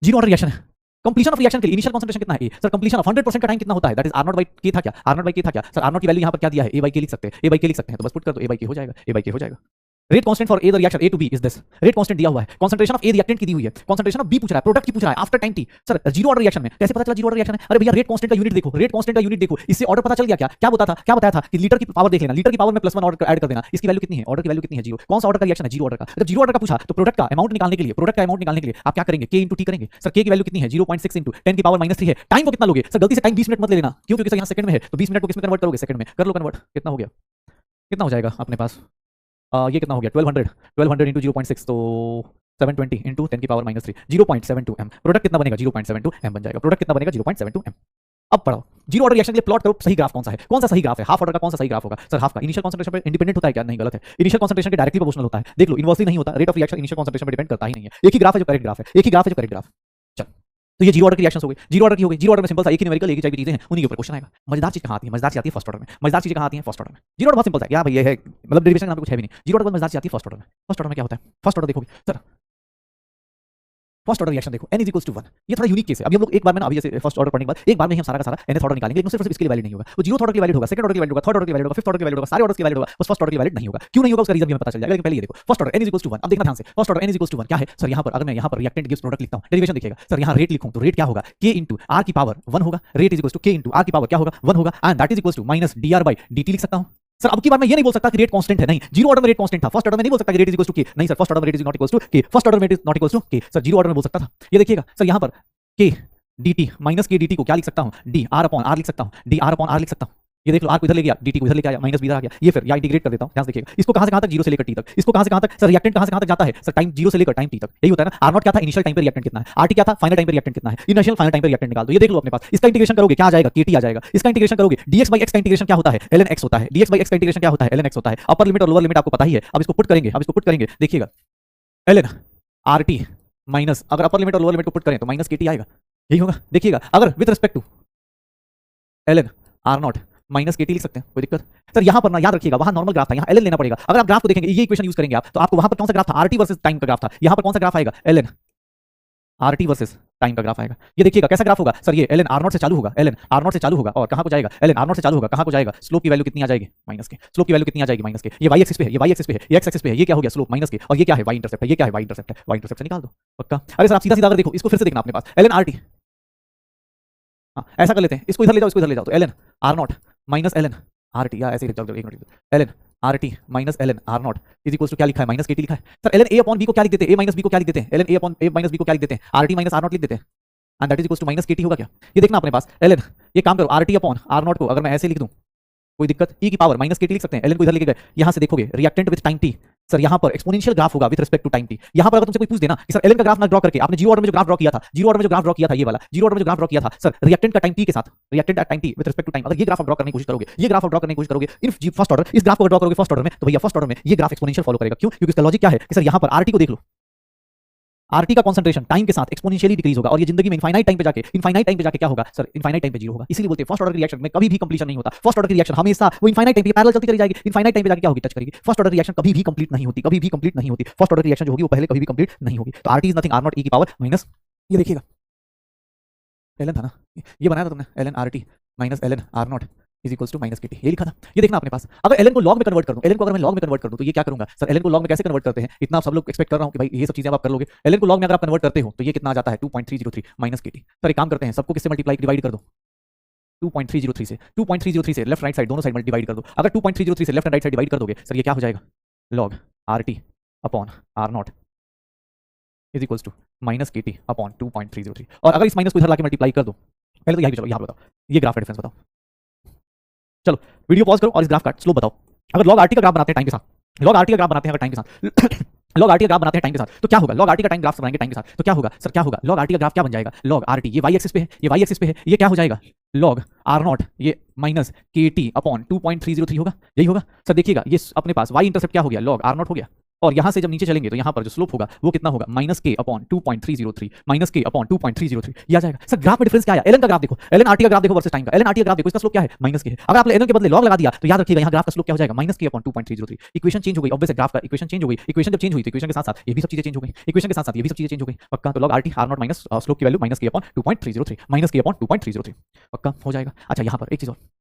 जीरो ऑर्डर रिएक्शन है, कंप्लीशन ऑफ रिएक्शन के लिए इनिशियल कंसंट्रेशन कितना है, सर कंप्लीशन ऑफ 100% का टाइम कितना होता है, दैट इज R0/K था क्या, R0/K था क्या सर, R0 की वैल्यू यहां पर क्या दिया है A/K लिख सकते हैं, A/K लिख सकते हैं, तो बस पुट कर दो A/K हो जाएगा, A/K हो जाएगा। Rate constant for a the reaction A to B is this, rate constant दिया हुआ है, कंसंट्रेशन ऑफ A रिएक्टेंट की दी हुई है, कंसंट्रेशन ऑफ B पूछ रहा है, प्रोडक्ट की पूछ रहा है after time T। Sir zero order reaction में कैसे पता चला जीरो ऑर्डर रिएक्शन है, अरे भैया रेट कांस्टेंट का यूनिट देखो, रेट कांस्टेंट का यूनिट देखो, इससे ऑर्डर पता चल गया। क्या क्या बताया था कि लीटर की पावर देख लेना, लीटर की पावर में +1 ऑर्डर ऐड कर देना, इसकी वैल्यू कितनी है, ऑर्डर की वैल्यू कितनी है जीरो। कौन सा ऑर्डर का रिएक्शन है जीरो ऑर्डर का। जब जीरो ऑर्डर का पूछा तो प्रोडक्ट का अमाउंट निकालने के लिए, प्रोडक्ट का अमाउंट निकालने के लिए आप क्या करेंगे K into T करेंगे। सर K की वैल्यू कितनी है 0.6 into 10 की पावर -3 है। टाइम को कितना लोगे सर, गलती से टाइम 20 मिनट मत ले लेना, क्यों क्योंकि सर यहाँ सेकंड में है तो 20 मिनट को किस में कन्वर्ट करोगे सेकंड में, कर लो कन्वर्ट, कितना हो गया, कितना हो जाएगा अपने पास, ये कितना हो गया 1200 into 0.6 तो 720 into 10 की पावर -3 0.72 m। प्रोडक्ट कितना बनेगा 0.72 m बन जाएगा, प्रोडक्ट कितना बनेगा 0.72 m। अब पढ़ो जीरो ऑर्डर रिएक्शन के लिए प्लॉट करो, सही ग्राफ कौन सा है, कौन सा सही ग्राफ है, हाफ ऑर्डर का कौन सा सही ग्राफ होगा सर। हाफ का इनिशियल कंसंट्रेशन पे इंडिपेंडेंट होता है क्या, नहीं गलत है, इनिशियल कंसंट्रेशन के डायरेक्टली प्रोपोर्शनल होता है। देख लो इनवर्सली नहीं होता, rate of reaction initial concentration पे डिपेंड करता ही नहीं है, एक ही ग्राफ है जो करेक्ट ग्राफ है, एक ही ग्राफ है जो करेक्ट ग्राफ। चल तो ये जीरो ऑर्डर की रिएक्शंस हो गई, जीरो ऑर्डर की हो गई। जीरो ऑर्डर में सिंपल सा एक ही न्यूमेरिकल, एक ही टाइप की चीजें हैं, उन्हीं के ऊपर क्वेश्चन आएगा। मजेदार चीज कहां आती है? मजेदार चीज आती है फर्स्ट ऑर्डर में। मजेदार चीजें कहां आती हैं? फर्स्ट ऑर्डर में। जीरो ऑर्डर बहुत सिंपल सा है, क्या भाई ये है, मतलब डेरिवेशन का नाम कुछ है भी नहीं। जीरो ऑर्डर मजेदार चीज आती है फर्स्ट ऑर्डर में। फर्स्ट ऑर्डर में क्या होता है? फर्स्ट ऑर्डर देखोगे सर, फर्स्ट ऑर्डर रिएक्शन देखो, n इज इक्वल्स टू 1। ये थोड़ा यूनिक केस है। अभी हम लोग एक बार में ना, अभी जैसे फर्स्ट ऑर्डर पढ़ने के बाद एक बार में ही हम सारा का सारा nth ऑर्डर निकालेंगे, लेकिन सिर्फ इसके लिए वैलिड नहीं होगा। वो जीरो ऑर्डर के वैलिड होगा, सेकंड ऑर्डर के वैलिड होगा, थर्ड ऑर्डर के वैलिड होगा, फिफ्थ ऑर्डर के वैलिड होगा, सारे ऑर्डर्स के वैलिड होगा, बस फर्स्ट ऑर्डर के वैलिड नहीं होगा। क्यों नहीं होगा उसका रीजन भी हमें पता चल जाएगा, लेकिन पहले ये देखो first order n is equals to 1। अब देखना ध्यान से, first order n is equals to 1 क्या है सर? यहाँ पर अगर मैं यहाँ पर रिएक्टेंट गिव्स प्रोडक्ट लिखता हूँ, डेरिवेशन देखिएगा सर, यहाँ रेट लिखूँ तो रेट क्या होगा? k इंटू r की पावर 1 होगा। Rate is equals to k into r की पावर क्या होगा? 1 होगा, and that is equals to minus dr by dt लिख सकता हूँ। सर अब की बार मैं ये नहीं बोल सकता कि रेट कांस्टेंट है, नहीं। जीरो ऑर्डर में रेट कांस्टेंट था, फर्स्ट ऑर्डर में नहीं बोल सकता कि rate is equals to K, नहीं सर, फर्स्ट ऑर्डर में rate is not equals to K, first order में rate is not equals to K. Sir zero order में बोल सकता था। ये देखिएगा सर, यहाँ पर के dt माइनस के dt को क्या लिख सकता हूँ? डी आर अपॉन आर लिख सकता हूँ, डी आर अपॉन आर लिख सकता हूँ। ये देख लो, आर को इधर ले गया, dt को इधर लेके आया, माइनस भी इधर आ गया। ये फिर या इंटीग्रेट कर देता हूं, ध्यान से देखिएगा। इसको कहां से कहां तक? जीरो से लेकर टी तक। इसको कहां से कहां तक? सर रिएक्टेंट कहां से कहां तक जाता है? सर टाइम जीरो से लेकर टाइम टी तक। यही होता है ना। आर नॉट क्या था? इनिशियल टाइम पे रिएक्टेंट कितना है। आर टी क्या था? फाइनल टाइम पे रिएक्टेंट कितना है। इनिशियल फाइनल टाइम पे रिएक्टेंट निकाल दो। ये देख लो अपने पास। इसका इंटीग्रेशन करोगे क्या आ जाएगा? केटी आ जाएगा। इसका इंटीग्रेशन करोगे, dx बाई x का इंटीग्रेशन क्या होता है? ln x होता है। dx बाई x का इंटीग्रेशन क्या होता है? ln x होता है। अपर लिमिट और लोअर लिमिट आपको पता ही है। अब इसको पुट करेंगे, अब इसको पुट करेंगे, देखिएगा ln rt माइनस, अगर अपर लिमिट और लोअर लिमिट को पुट करें तो माइनस केटी आएगा। यही होगा। देखिएगा अगर with respect to ln r not minus KT लिख सकते हैं, कोई दिक्कत? सर यहाँ पर ना याद रखिएगा, वहां नॉर्मल ग्राफ था, यहाँ ln लेना पड़ेगा। अगर आप ग्राफ को देखेंगे, ये इक्वेशन यूज करेंगे आप, तो आपको वहां पर कौन सा ग्राफ था? आरटी वर्सेस टाइम का ग्राफ था। यहाँ पर कौन सा ग्राफ आएगा? ln आरटी वर्सेस टाइम का ग्राफ आएगा। ये देखिएगा कैसा ग्राफ होगा सर, ये ln r नॉट से चालू होगा, ln r नॉट से चालू होगा और कहां को जाएगा? ln r नॉट से चालू होगा, कहां को जाएगा? स्लोप की वैल्यू कितनी आ जाएगी? माइनस के। स्लोप की वैल्यू कितनी आ जाएगी? माइनस के। ये y एक्सिस पे है, ये y एक्सिस पे है, ये x एक्सिस पे है, ये क्या हो गया? स्लोप माइनस के। और ये क्या है? y इंटरसेप्ट है। ये क्या है? y इंटरसेप्ट है। y इंटरसेप्ट से निकाल दो, पक्का। अरे सर आप सीधा सीधा अगर देखो, इसको फिर से देखना अपने पास, ln rt, हाँ ऐसा कर लेते हैं, इसको इधर ले जाओ, इसको इधर ले जाओ, तो ln r not minus ln rt, या ऐसे ही लिख जाओ, एक मिनट, ln rt minus ln r not is equals to क्या लिखा है? माइनस केटी लिखा है। Sir ln a upon b को क्या लिख देते हैं? a माइनस b को क्या लिख देते हैं? ln a upon a minus b को क्या लिख देते हैं? rt माइनस r नॉट लिख देते हैं, and that is equals to minus KT होगा क्या? ये देखना अपने पास, ln, ये काम करो, rt अपॉन r नॉट को अगर मैं ऐसे लिख दूं, कोई दिक्कत? e की पावर माइनस केटी लिख सकते हैं, ln को इधर लेके गए, यहां से देखोगे reactant with time t, sir यहाँ पर एक्सपोनेंशियल ग्राफ होगा with respect to time t। यहाँ पर अगर तुमसे कोई पूछ देना कि सर ln का ग्राफ ना ड्रॉ करके आपने जीरो ऑर्डर में जो ग्राफ ड्रॉ किया था, जीरो ऑर्डर में जो ग्राफ ड्रॉ किया था, ये वाला जीरो ऑर्डर में जो ग्राफ ड्रॉ किया था सर, रिएक्टेंट का टाइम t के साथ, reactant at time t with respect to time, अगर ये ग्राफ ड्रॉ करने की कोशिश करोगे, ये ग्राफ ड्रॉ करने की कोशिश करोगे इन फर्स्ट ऑर्डर, इस ग्राफ को ड्रॉ करोगे फर्स्ट ऑर्डर में, तो भैया फर्स्ट ऑर्डर में ये ग्राफ एक्सपोनेंशियल फॉलो करेगा। क्यों? क्योंकि इसका लॉजिक क्या है कि सर यहाँ पर rt को देख लो, आरटी का कंसंट्रेशन टाइम के साथ एक्सपोनेंशियली डिक्रीज होगा, और ये जिंदगी में इनफाइनाइट टाइम पे जाके क्या होगा सर? इनफाइनाइट टाइम पे जीरो होगा। इसीलिए बोलते हैं फर्स्ट ऑर्डर की रिएक्शन में कभी भी कंप्लीशन नहीं होता। फर्स्ट ऑर्डर की रिएक्शन हमेशा वो इनफाइनाइट टाइम पे पैरेलल चलती चली जाएगी, इनफाइनाइट टाइम पे जाके क्या होगी? टच करेगी। फर्स्ट ऑर्डर रिएक्शन कभी भी कंप्लीट नहीं होती, कभी भी कंप्लीट नहीं होती। फर्स्ट ऑर्डर रिएक्शन जो होगी वो पहले कभी भी कंप्लीट नहीं होगी। तो RT is nothing, R naught e की पावर माइनस, ये देखिएगा ln था ना, ये बनाया था तुमने, ln rt minus ln r not is equals to minus KT, ये लिखा था। ये देखना अपने पास, अगर ln को log में कन्वर्ट कर दूं, ln को अगर मैं log में कन्वर्ट कर दूं तो ये क्या करूंगा सर? ln को log में कैसे कन्वर्ट करते हैं? इतना सब लोग एक्सपेक्ट कर रहा हूं कि भाई ये सब चीजें आप कर लोगे। ln को log में अगर आप कन्वर्ट करते हो तो ये कितना आ जाता है? 2.303 माइनस केटी। सर एक काम करते हैं, सबको किससे मल्टीप्लाई डिवाइड कर दो? 2.303 से, 2.303 से लेफ्ट राइट साइड दोनों साइड में डिवाइड कर दो। अगर 2.303 से left and right side divide कर दोगे सर, ये क्या हो जाएगा? log rt upon r not is equals to minus KT upon 2.303, और अगर इस माइनस को इधर लाके मल्टीप्लाई कर दो, पहले तो यही चलो, यहाँ बताओ ये ग्राफ का डिफरेंस बताओ। चलो वीडियो पॉज करो और इस ग्राफ का स्लोप बताओ। अगर log rt का ग्राफ बनाते हैं टाइम के साथ, log rt का ग्राफ बनाते हैं अगर टाइम के साथ log rt का ग्राफ बनाते हैं टाइम के साथ तो क्या होगा? log rt का टाइम ग्राफ बनाएंगे टाइम के साथ तो क्या होगा सर? क्या होगा? log rt का ग्राफ क्या बन जाएगा? log rt, ये y एक्सिस पे है, ये y एक्सिस पे है, ये क्या हो जाएगा? log r नॉट, ये माइनस kt अपॉन 2.303 होगा, यही होगा सर। देखिएगा ये अपने पास y इंटरसेप्ट क्या हो गया? log r नॉट हो गया, और यहां से जब नीचे चलेंगे तो यहां पर जो स्लोप होगा वो कितना होगा? माइनस के अपॉन 2.303, माइनस के अपॉन 2.303, ये आ जाएगा। सर ग्राफ में डिफरेंस क्या है? ln का ग्राफ देखो, ln rt का ग्राफ देखो वर्सेस टाइम का, ln rt का ग्राफ देखो, इसका स्लोप क्या है? माइनस के है। अगर आपने ln के बदले log लगा दिया तो याद रखिएगा यहाँ ग्राफ का स्लोप क्या हो जाएगा? माइनस के अपॉन 2.303। इक्वेशन चेंज हो गई, ऑब्वियस है, ग्राफ का इक्वेशन चेंज हो गई। इक्वेशन जब चेंज हुई तो इक्वेशन के साथ साथ ये भी सब चीजें चेंज हो गई, इक्वेशन के साथ साथ ये भी सब चीजें चेंज हो गई, पक्का। तो log rt r not minus slope की वैल्यू माइनस के अपॉन 2.303, माइनस के अपॉन 2.303, पक्का हो जाएगा। अच्छा यहाँ पर एक चीज और,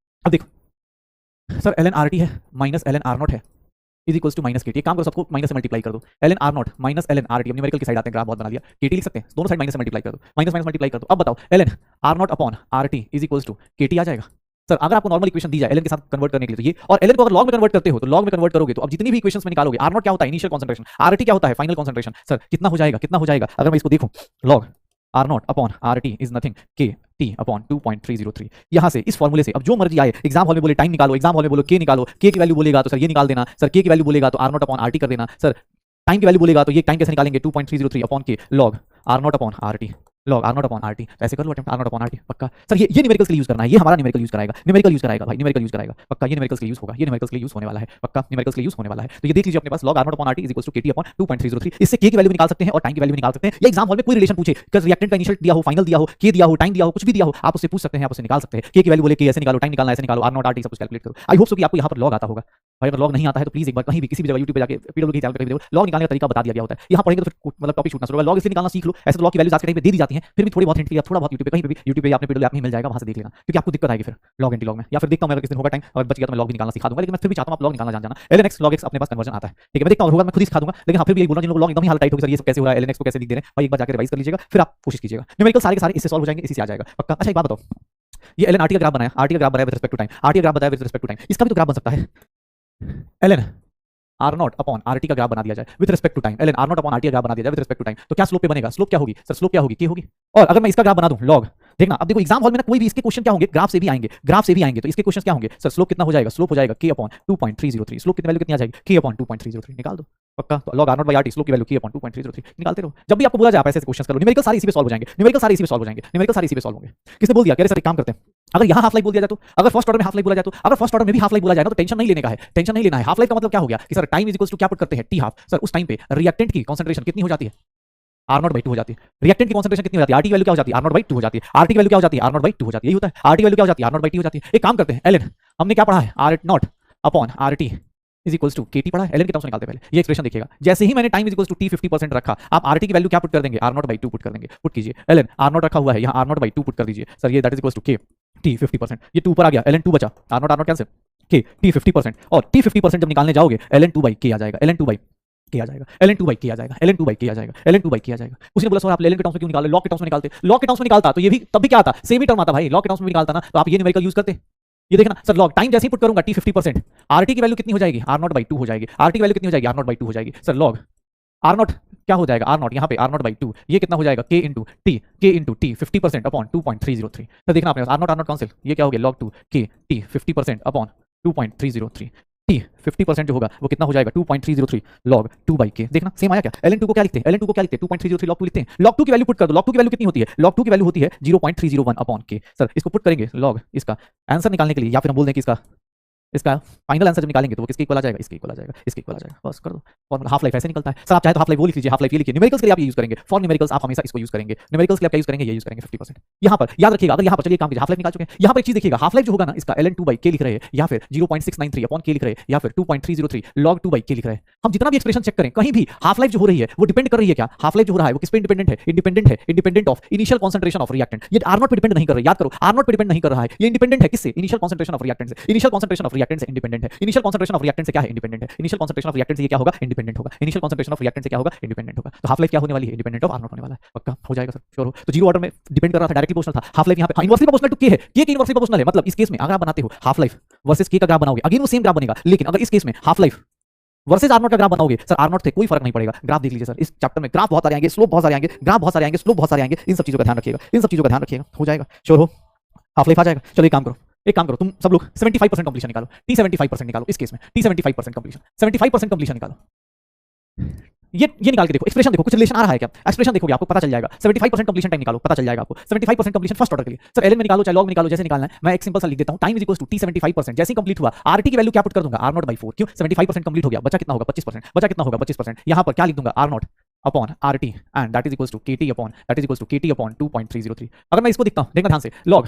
अब देखो सर ln rt है माइनस ln r नॉट है इज इक्वल्स टू माइनस केटी। काम करो, सबको माइनस से मल्टीप्लाई कर दो, ln r not minus ln rt, अब न्यूमेरिकल की साइड आते हैं, ग्राफ बहुत बना लिया, केटी लिख सकते हैं, दोनों साइड माइनस से मल्टीप्लाई कर दो, माइनस माइनस मल्टीप्लाई कर दो। अब बताओ ln r not upon rt is equals to KT आ जाएगा। सर अगर आपको नॉर्मल इक्वेशन दी जाए ln के साथ कन्वर्ट करने के लिए तो ये, और ln को अगर log में कन्वर्ट करते हो तो log में कन्वर्ट करोगे तो अब जितनी भी इक्वेशंस में निकालोगे, r नॉट क्या होता है? इनिशियल कंसंट्रेशन, rt क्या होता है? Final concentration. सर कितना हो जाएगा? कितना हो जाएगा? अगर मैं इसको देखूं, log r not upon rt is nothing के टी अपॉन 2.303। यहाँ से इस फॉर्मूले से अब जो मर्जी आए, एग्जाम हॉल में बोले टाइम निकालो, एग्जाम हॉल में बोलो के निकालो, के की वैल्यू बोलेगा तो सर ये निकाल देना, सर के की वैल्यू बोलेगा तो r नॉट अपॉन rt कर देना, सर टाइम की वैल्यू बोलेगा तो ये टाइम कैसे निकालेंगे? 2.303 upon K log r not upon rt log R not upon are T, ऐसे कर लो attempt, R not upon are T पक्का। सर ये न्यूमेरिकल्स के लिए यूज करना है, ये हमारा न्यूमेरिकल यूज कराएगा, न्यूमेरिकल यूज कराएगा भाई, न्यूमेरिकल यूज कराएगा पक्का, ये न्यूमेरिकल्स के लिए यूज होगा, ये न्यूमेरिकल्स के लिए यूज होने वाला है पक्का, न्यूमेरिकल्स के लिए यूज होने वाला है। तो ये देख लीजिए अपने पास log R not upon R T is equals to KT upon 2.303, इससे के की वैल्यू निकाल सकते हैं और टाइम की वैल्यू निकाल सकते हैं, या एग्जाम हॉल में कोई रिलेशन पूछे कि रिएक्टेंट का इनिशियल दिया हो, फाइनल दिया हो, के दिया हो, टाइम दिया हो, कुछ भी दिया हो, आप उससे पूछ सकते हैं, आप उससे निकाल सकते हैं, के की वैल्यू बोले के ऐसे निकालो, टाइम निकालना ऐसे निकालो, आर नॉट आर टी सब कुछ कैलकुलेट करो। आई होप सो कि आपको यहाँ पर लॉग आता होगा भाई, अगर लॉग नहीं आता है तो प्लीज एक बार कहीं भी किसी भी जगह यूट्यूब पे जाके पीडब्ल्यू की चैनल पे कहीं भी लॉग निकालने का तरीका बता दिया गया होता है, यहाँ पढ़ेंगे तो फिर मतलब टॉपिक छूटना शुरू होगा। लॉग इसलिए निकालना सीख लो, ऐसे तो लॉग की वैल्यूज आज के टाइम पे दे दी जाती हैं, फिर भी थोड़ी बहुत हिंट के लिए थोड़ा बहुत यूट्यूब पे कहीं भी यूट्यूब पे आपने पीडब्ल्यू ऐप में मिल जाएगा, वहां से देख लेना, क्योंकि आपको दिक्कत आएगी फिर लॉग एंटी लॉग में, या फिर देखता हूं मैं अगर किसी दिन होगा टाइम अगर बच गया तो मैं लॉग भी निकालना सिखा दूंगा, लेकिन मैं फिर भी चाहता हूं आप लॉग निकालना जान जाना। एलएनएक्स लॉग एक्स अपने पास कन्वर्जन आता है, ठीक है, मैं देखता हूं होगा मैं खुद ही सिखा दूंगा, लेकिन हाँ फिर भी यही बोलना जिन लोगों को लॉग एकदम ही हाल टाइट होगी सर ये सब कैसे हो रहा है, एलएनएक्स को कैसे लिख दे रहे हैं भाई, एक बार जाकर रिवाइज कर लीजिएगा, फिर आप कोशिश कीजिएगा। न्यूमेरिकल सारे के सारे इससे सॉल्व हो जाएंगे, इसी से आ जाएगा पक्का। अच्छा एक बात बताओ, ये एलएन आरटी का ग्राफ बनाया, आरटी का ग्राफ बनाया with respect to time, RT का ग्राफ बनाया विद रिस्पेक्ट टू टाइम, इसका भी तो ग्राफ बन सकता है, LN R not upon R T का ग्राफ बना दिया जाए with respect to time, LN R not upon R T का ग्राफ बना दिया जाए विद रिस्पेक्ट टू टाइम, तो क्या स्लोप पे बनेगा, स्लोप क्या होगी सर, स्लोप क्या होगी, के होगी। और अगर मैं इसका ग्राफ बना दूं लॉग, देखना अब देखो एग्जाम हॉल में ना कोई भी इसके क्वेश्चन क्या होंगे, ग्राफ से भी आएंगे, ग्राफ से भी आएंगे, तो इसके क्वेश्चन क्या होंगे सर, स्लोप कितना हो जाएगा, स्लोप हो जाएगा के अपॉन 2.303, स्लोप कितनी वैल्यू कितनी आ जाएगी, के अपॉन 2.303, निकाल दो पक्का। तो log R not by R T slope की वैल्यू के अपॉन 2.303 निकालते रहो, जब भी आपको बोला जाए आप ऐसे क्वेश्चन करो, न्यूमेरिकल सारे इसी पे सॉल्व हो जाएंगे, न्यूमेरिकल सारे इसी पे सॉल्व हो जाएंगे, न्यूमेरिकल सारे इसी पे सॉल्व होंगे। किसने बोल दिया, कह रहे सर एक काम करते हैं, अगर यहाँ हाफ लाइफ बोल दिया जाए तो, अगर फर्स्ट ऑर्डर में हाफ लाइफ बोला जाए तो, अगर फर्स्ट ऑर्डर में भी हाफ लाइफ बोला जाए ना तो टेंशन नहीं लेने का है, टेंशन नहीं लेना है। हाफ लाइफ का मतलब क्या हो गया कि sir time is equals to क्या पुट करते हैं, टी हाफ, सर उस टाइम पे रिएक्टेंट की कंसंट्रेशन कितनी हो जाती है, आर नॉट बाई 2 हो जाती है, रिएक्टेंट की कंसंट्रेशन कितनी हो जाती है, आरटी की वैल्यू क्या हो जाती है, आर नॉट बाई 2 हो जाती है, आरटी की वैल्यू क्या हो जाती है, आर नॉट बाई 2 हो जाती है, यही होता है, आरटी वैल्यू क्या हो जाती है, आर नॉट बाई 2 हो जाती है। एक काम करते हैं, एलएन हमने क्या पढ़ा है, are not upon R T is equals to KT पढ़ा है, एलएन के टर्म्स में निकालते पहले, ये एक्सप्रेशन देखिएगा, जैसे ही मैंने time is equals to T 50% रखा, आप आरटी की वैल्यू क्या पुट कर देंगे, आर नॉट बाई 2 पुट कर देंगे, पुट कीजिए, एलएन आर नॉट रखा हुआ है, यहाँ आर नॉट बाई 2 पुट कर दीजिए, सर ये दैट इज इक्वल्स टू के टी 50%, ये 2 ऊपर आ गया, एलएन 2 बचा, आर नॉट कैंसिल, के टी 50%, और टी 50% जब निकालने जाओगे एलएन 2 बाई के आ जाएगा, एलएन 2 बाई के आ जाएगा, एलएन 2 बाई के आ जाएगा, एलएन 2 बाई के आ जाएगा, एलएन 2 बाई के आ जाएगा। उसने बोला सर आप एलएन के टर्म्स में क्यों निकाले, लॉग के टर्म्स में निकालते, लॉग के टर्म्स में निकालता तो ये भी तब भी क्या आता, सेम ही टर्म आता भाई, लॉग के टर्म्स में निकालता ना तो आप ये न्यूमेरिकल यूज करते। ये देखना सर लॉग टाइम जैसे ही पुट करूंगा टी 50%, आरटी की वैल्यू कितनी हो जाएगी, आर नॉट बाई 2 हो जाएगी, आरटी की वैल्यू कितनी हो जाएगी, आर नॉट बाई 2 हो जाएगी, सर लॉग आर नॉट क्या हो जाएगा, आर नॉट यहाँ पे आर नॉट बाई 2, ये कितना हो जाएगा के इंटू टी 50% अपॉन 2.303, तो देखना आपने आर नॉट कैंसिल, ये क्या हो गया लॉग 2 के टी 50% अपॉन 2.303, टी 50% जो होगा वो कितना हो जाएगा 2.303 लॉग 2 बाई के, देखना सेम आया क्या, एलएन 2 को क्या लिखते हैं, एलएन 2 को क्या लिखते हैं 2.303 लॉग 2 लिखते हैं, लॉग 2 की वैल्यू पुट कर दो, लॉग 2 की वैल्यू कितनी होती है, लॉग 2 की वैल्यू होती है 0.301 अपॉन के, सर इसको पुट करेंगे लॉग इसका आंसर निकालने के लिए, या फिर हम बोल दें कि इसका फाइनल आंसर जब निकालेंगे तो वो किसके इक्वल आ जाएगा, इसके इक्वल आ जाएगा, इसके इक्वल आ जाएगा, बस कर दो। फॉर्मूला हाफ लाइफ ऐसे निकलता है सर, आप चाहे तो हाफ लाइफ वो लिख लीजिए, हाफ लाइफ ये लिखिए, न्यूमेरिकल्स के लिए आप ये यूज करेंगे, फॉर न्यूमेरिकल्स आप हमेशा इसको यूज करेंगे, न्यूमेरिकल्स के लिए आप क्या यूज करेंगे, ये यूज करेंगे 50%। यहाँ पर याद रखिएगा, अगर यहाँ पर चलिए काम कीजिए, हाफ लाइफ निकाल चुके हैं, यहाँ पर एक चीज देखिएगा, हाफ लाइफ जो होगा ना इसका एलएन 2 बाई के लिख रहे हैं, या फिर 0.693 अपॉन के लिख रहे हैं, या फिर 2.303 लॉग 2 बाई के लिख रहे हैं, हम जितना भी एक्सप्रेशन चेक करें कहीं भी हाफ लाइफ जो हो रही है वो डिपेंड कर रही है क्या, हाफ लाइफ जो हो रहा है वो किस पे इंडिपेंडेंट है, independent of initial concentration of reactant, ये आर नॉट पे डिपेंड नहीं कर रहा है, याद करो आर नॉट पे डिपेंड नहीं कर रहा है, ये इंडिपेंडेंट है किससे, इनिशियल कंसंट्रेशन ऑफ रिएक्टेंट से, इनिशियल कंसंट्रेशन ऑफ रिएक्टेंट से इंडिपेंडेंट है, इनिशियल कंसंट्रेशन ऑफ रिएक्टेंट से क्या है, इंडिपेंडेंट है, इनिशियल कंसंट्रेशन ऑफ रिएक्टेंट से ये क्या होगा, इंडिपेंडेंट होगा, इनिशियल कंसंट्रेशन ऑफ रिएक्टेंट से क्या होगा, इंडिपेंडेंट होगा, तो हाफ लाइफ क्या होने वाली है, इंडिपेंडेंट ऑफ आर नॉट होने वाला है, पक्का हो जाएगा सर, श्योर हो। तो जीरो ऑर्डर में डिपेंड कर रहा था, डायरेक्टली प्रोपोर्शनल था, हाफ लाइफ यहाँ पे इनवर्सली प्रोपोर्शनल टू के है, के इनवर्सली प्रोपोर्शनल है, मतलब इस केस में अगर आप बनाते हो हाफ लाइफ वर्सेस के का ग्राफ बनाओगे अगेन वो सेम ग्राफ बनेगा, लेकिन अगर इस केस में half life versus R naught का ग्राफ बनाओगे सर, आर नॉट से कोई फर्क नहीं पड़ेगा, ग्राफ देख लीजिए सर, इस चैप्टर में ग्राफ बहुत सारे आएंगे, स्लोप बहुत सारे आएंगे, ग्राफ बहुत सारे आएंगे, स्लोप बहुत सारे आएंगे, इन सब चीजों का ध्यान रखिएगा, इन सब चीजों का ध्यान रखिएगा, हो जाएगा, श्योर हो, हाफ लाइफ आ जाएगा। चलो एक काम करो तुम सब लोग 75% कंप्लीशन निकालो, टी 75% निकालो, इस केस में टी 75% कंप्लीशन, 75% कंप्लीशन निकालो, ये निकाल के देखो, एक्सप्रेशन देखो कुछ रिलेशन आ रहा है क्या, एक्सप्रेशन देखोगे आपको पता चल जाएगा, 75% कंप्लीशन टाइम निकालो, पता चल जाएगा आपको 75% कंप्लीशन फर्स्ट ऑर्डर के लिए, सर एलएन में निकालो चाहे लॉग में निकालो, जैसे निकालना है, मैं एक सिंपल सा लिख देता हूं, time is equals to T 75%, जैसे ही कंप्लीट हुआ आरटी की वैल्यू क्या पुट कर दूंगा, आर नॉट बाई 4, क्यों 75% कंप्लीट हो गया, बचा कितना होगा 25%, बचा कितना होगा 25%, यहां पर क्या लिख दूंगा R not upon are T and that is equals to के टी अपॉन 2.303, अगर मैं इसको देखता हूं, देखना ध्यान से, लॉग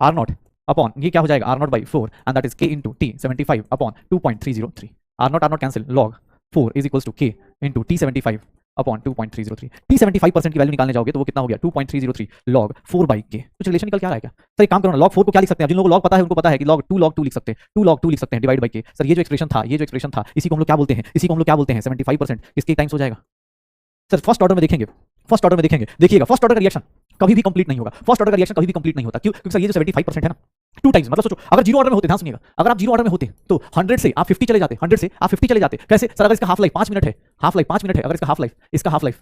आर नॉट अपॉन ये क्या हो जाएगा are not by 4 and that is K into T 75 upon 2.303, R not cancel, log 4 is equals to K into T 75 upon 2.303, T 75% की वैल्यू निकालने जाओगे तो वो कितना हो गया 2.303 लॉग 4 बाई के, कुछ रिलेशन निकल क्या रहा है क्या, सर एक काम करो ना, लॉग 4 को क्या लिख सकते हैं, जिन लोगों को लॉग पता है उनको पता है कि लॉग 2 लिख सकते हैं, 2 log 2 लिख सकते हैं डिवाइड बाई के, सर ये जो एक्सप्रेशन था इसी को हम लोग क्या बोलते हैं 75% किसके टाइम्स हो जाएगा, सर फर्स्ट ऑर्डर में देखेंगे, देखिएगा फर्स्ट ऑर्डर का रिएक्शन कभी भी कंप्लीट नहीं होगा, फर्स्ट ऑर्डर का रिएक्शन कभी भी कंप्लीट नहीं होता, क्यों, क्योंकि सर ये जो 75% है ना 2 टाइम्स, मतलब सोचो अगर जीरो ऑर्डर में होते, ध्यान सुनिएगा, अगर आप जीरो ऑर्डर में होते तो 100 से आप 50 चले जाते, 100 से आप 50 चले जाते, कैसे सर, अगर इसका हाफ लाइफ 5 मिनट है, अगर इसका हाफ लाइफ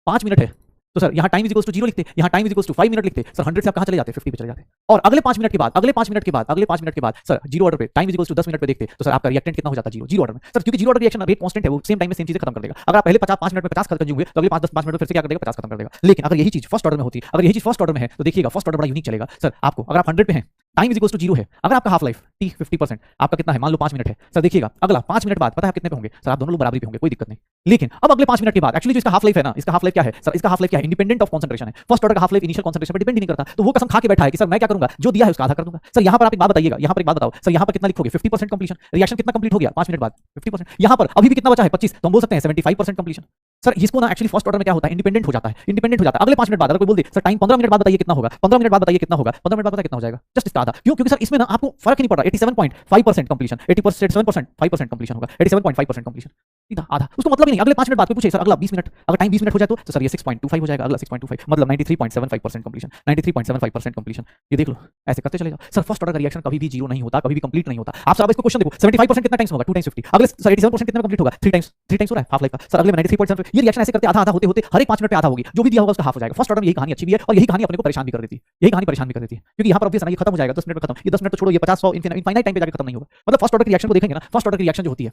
5 मिनट है, तो सर यहाँ टाइम इज इक्वल टू 0 लिखते, यहाँ time is equal to 5 minute लिखते, सर 100 से आप कहाँ चले जाते, 50 पे चले जाते। और अगले 5 मिनट के बाद, अगले 5 मिनट के बाद, अगले 5 मिनट के बाद सर जीरो ऑर्डर पे time is equal to 10 minute पे देखते, तो सर आपका रिएक्टेंट कितना हो जाता है, जीरो ऑर्डर में। सर क्योंकि zero order reaction rate constant है, वो सेम टाइम में सेम चीजें खत्म कर देगा। अगर आप पहले 5 मिनट में 50 खत्म हुए तो अगले 5 मिनट में फिर से क्या कर देगा, 50 खत्म कर देगा। लेकिन अगर यही चीज फर्स्ट ऑर्डर में होती, अगर यही चीज फर्स्ट ऑर्डर में है तो देखिएगा फर्स्ट ऑर्डर बड़ा यूनिक चलेगा। सर आपको अगर आप 100 पे हैं, टाइम इज इक्वल टू 0 है, अगर आपका हाफ लाइफ टी 50%, आपका कितना है, मान लो 5 मिनट है। सर देखिएगा अगला 5 मिनट बाद पता है आप कितने पे होंगे, सर आप दोनों लोग बराबरी पे होंगे, कोई दिक्कत नहीं। लेकिन अब अगले 5 मिनट के बाद एक्चुअली जो इसका हाफ लाइफ है ना, इसका हाफ लाइफ क्या है सर, इसका हाफ लाइफ क्या है, इंडिपेंडेंट ऑफ कंसंट्रेशन है। फर्स्ट ऑर्डर का हाफ लाइफ इनिशियल कंसंट्रेशन पर डिपेंड नहीं करता, तो वो कसम खा के बैठा है कि सर मैं क्या करूंगा, जो दिया है उसका आधा कर दूंगा। सर यहाँ पर आप एक बात बताइएगा, यहाँ पर एक बात बताओ सर, यहाँ पर कितना लिखोगे, 50% कंप्लीशन, रिएक्शन कितना कंप्लीट हो गया 5 मिनट बाद 50%, यहाँ पर अभी भी कितना बचा है 25, तो हम बोल सकते हैं 75% कंप्लीशन। सर इसको ना एक्चुअली फर्स्ट ऑर्डर में क्या होता है, इंडिपेंडेंट हो जाता है, इंडिपेंडेंट हो जाता है। अगले 5 मिनट बाद अगर कोई बोल दे सर टाइम 15 मिनट बाद बताइए कितना होगा, 15 मिनट बाद बताइए कितना होगा, 15 मिनट बाद पता कितना हो जाएगा, जस्ट इसका आधा। क्यों, क्योंकि सर इसमें ना आपको फर्क ही नहीं पड़ रहा, 87.5% कंप्लीशन, 87.5% कंप्लीशन होगा, 87.5% कंप्लीशन, सीधा आधा। उसको मतलब ही नहीं, अगले 5 मिनट बाद कोई पूछे सर अगला 20 मिनट, अगर टाइम 20 मिनट हो जाए तो सर ये 6.25 हो जाएगा, अगला 6.25 मतलब 93.75% कंप्लीशन, 93.75% कंप्लीशन। ये देख लो, ऐसे करते चले जाओ। सर फर्स्ट ऑर्डर का रिएक्शन कभी भी जीरो नहीं होता, कभी भी कंप्लीट नहीं होता। आप सर अब इसको क्वेश्चन देखो, 75% कितना टाइम्स होगा, 2 टाइम्स 50, अगले सर 87% कितने में कंप्लीट होगा, 3 टाइम्स हो रहा है हाफ लाइफ का। सर अगले 93.75, ये रिएक्शन ऐसे करते आधा आधा होते होते हर एक 5 मिनट पे आधा होगी, जो भी दिया होगा उसका हाफ हो जाएगा। फर्स्ट ऑर्डर में यही कहानी अच्छी भी है और यही कहानी अपने को परेशान भी कर देती है, यही कहानी परेशान भी कर देती है, क्योंकि यहाँ पर ऑब्वियस है ना, ये खत्म हो जाएगा 10 मिनट में खत्म, ये 10 मिनट तो छोड़ो, ये 50 100 इनफाइनाइट टाइम पे जाके खत्म नहीं होगा। मतलब फर्स्ट ऑर्डर की रिएक्शन को देखेंगे ना, फर्स्ट ऑर्डर की रिएक्शन जो होती है,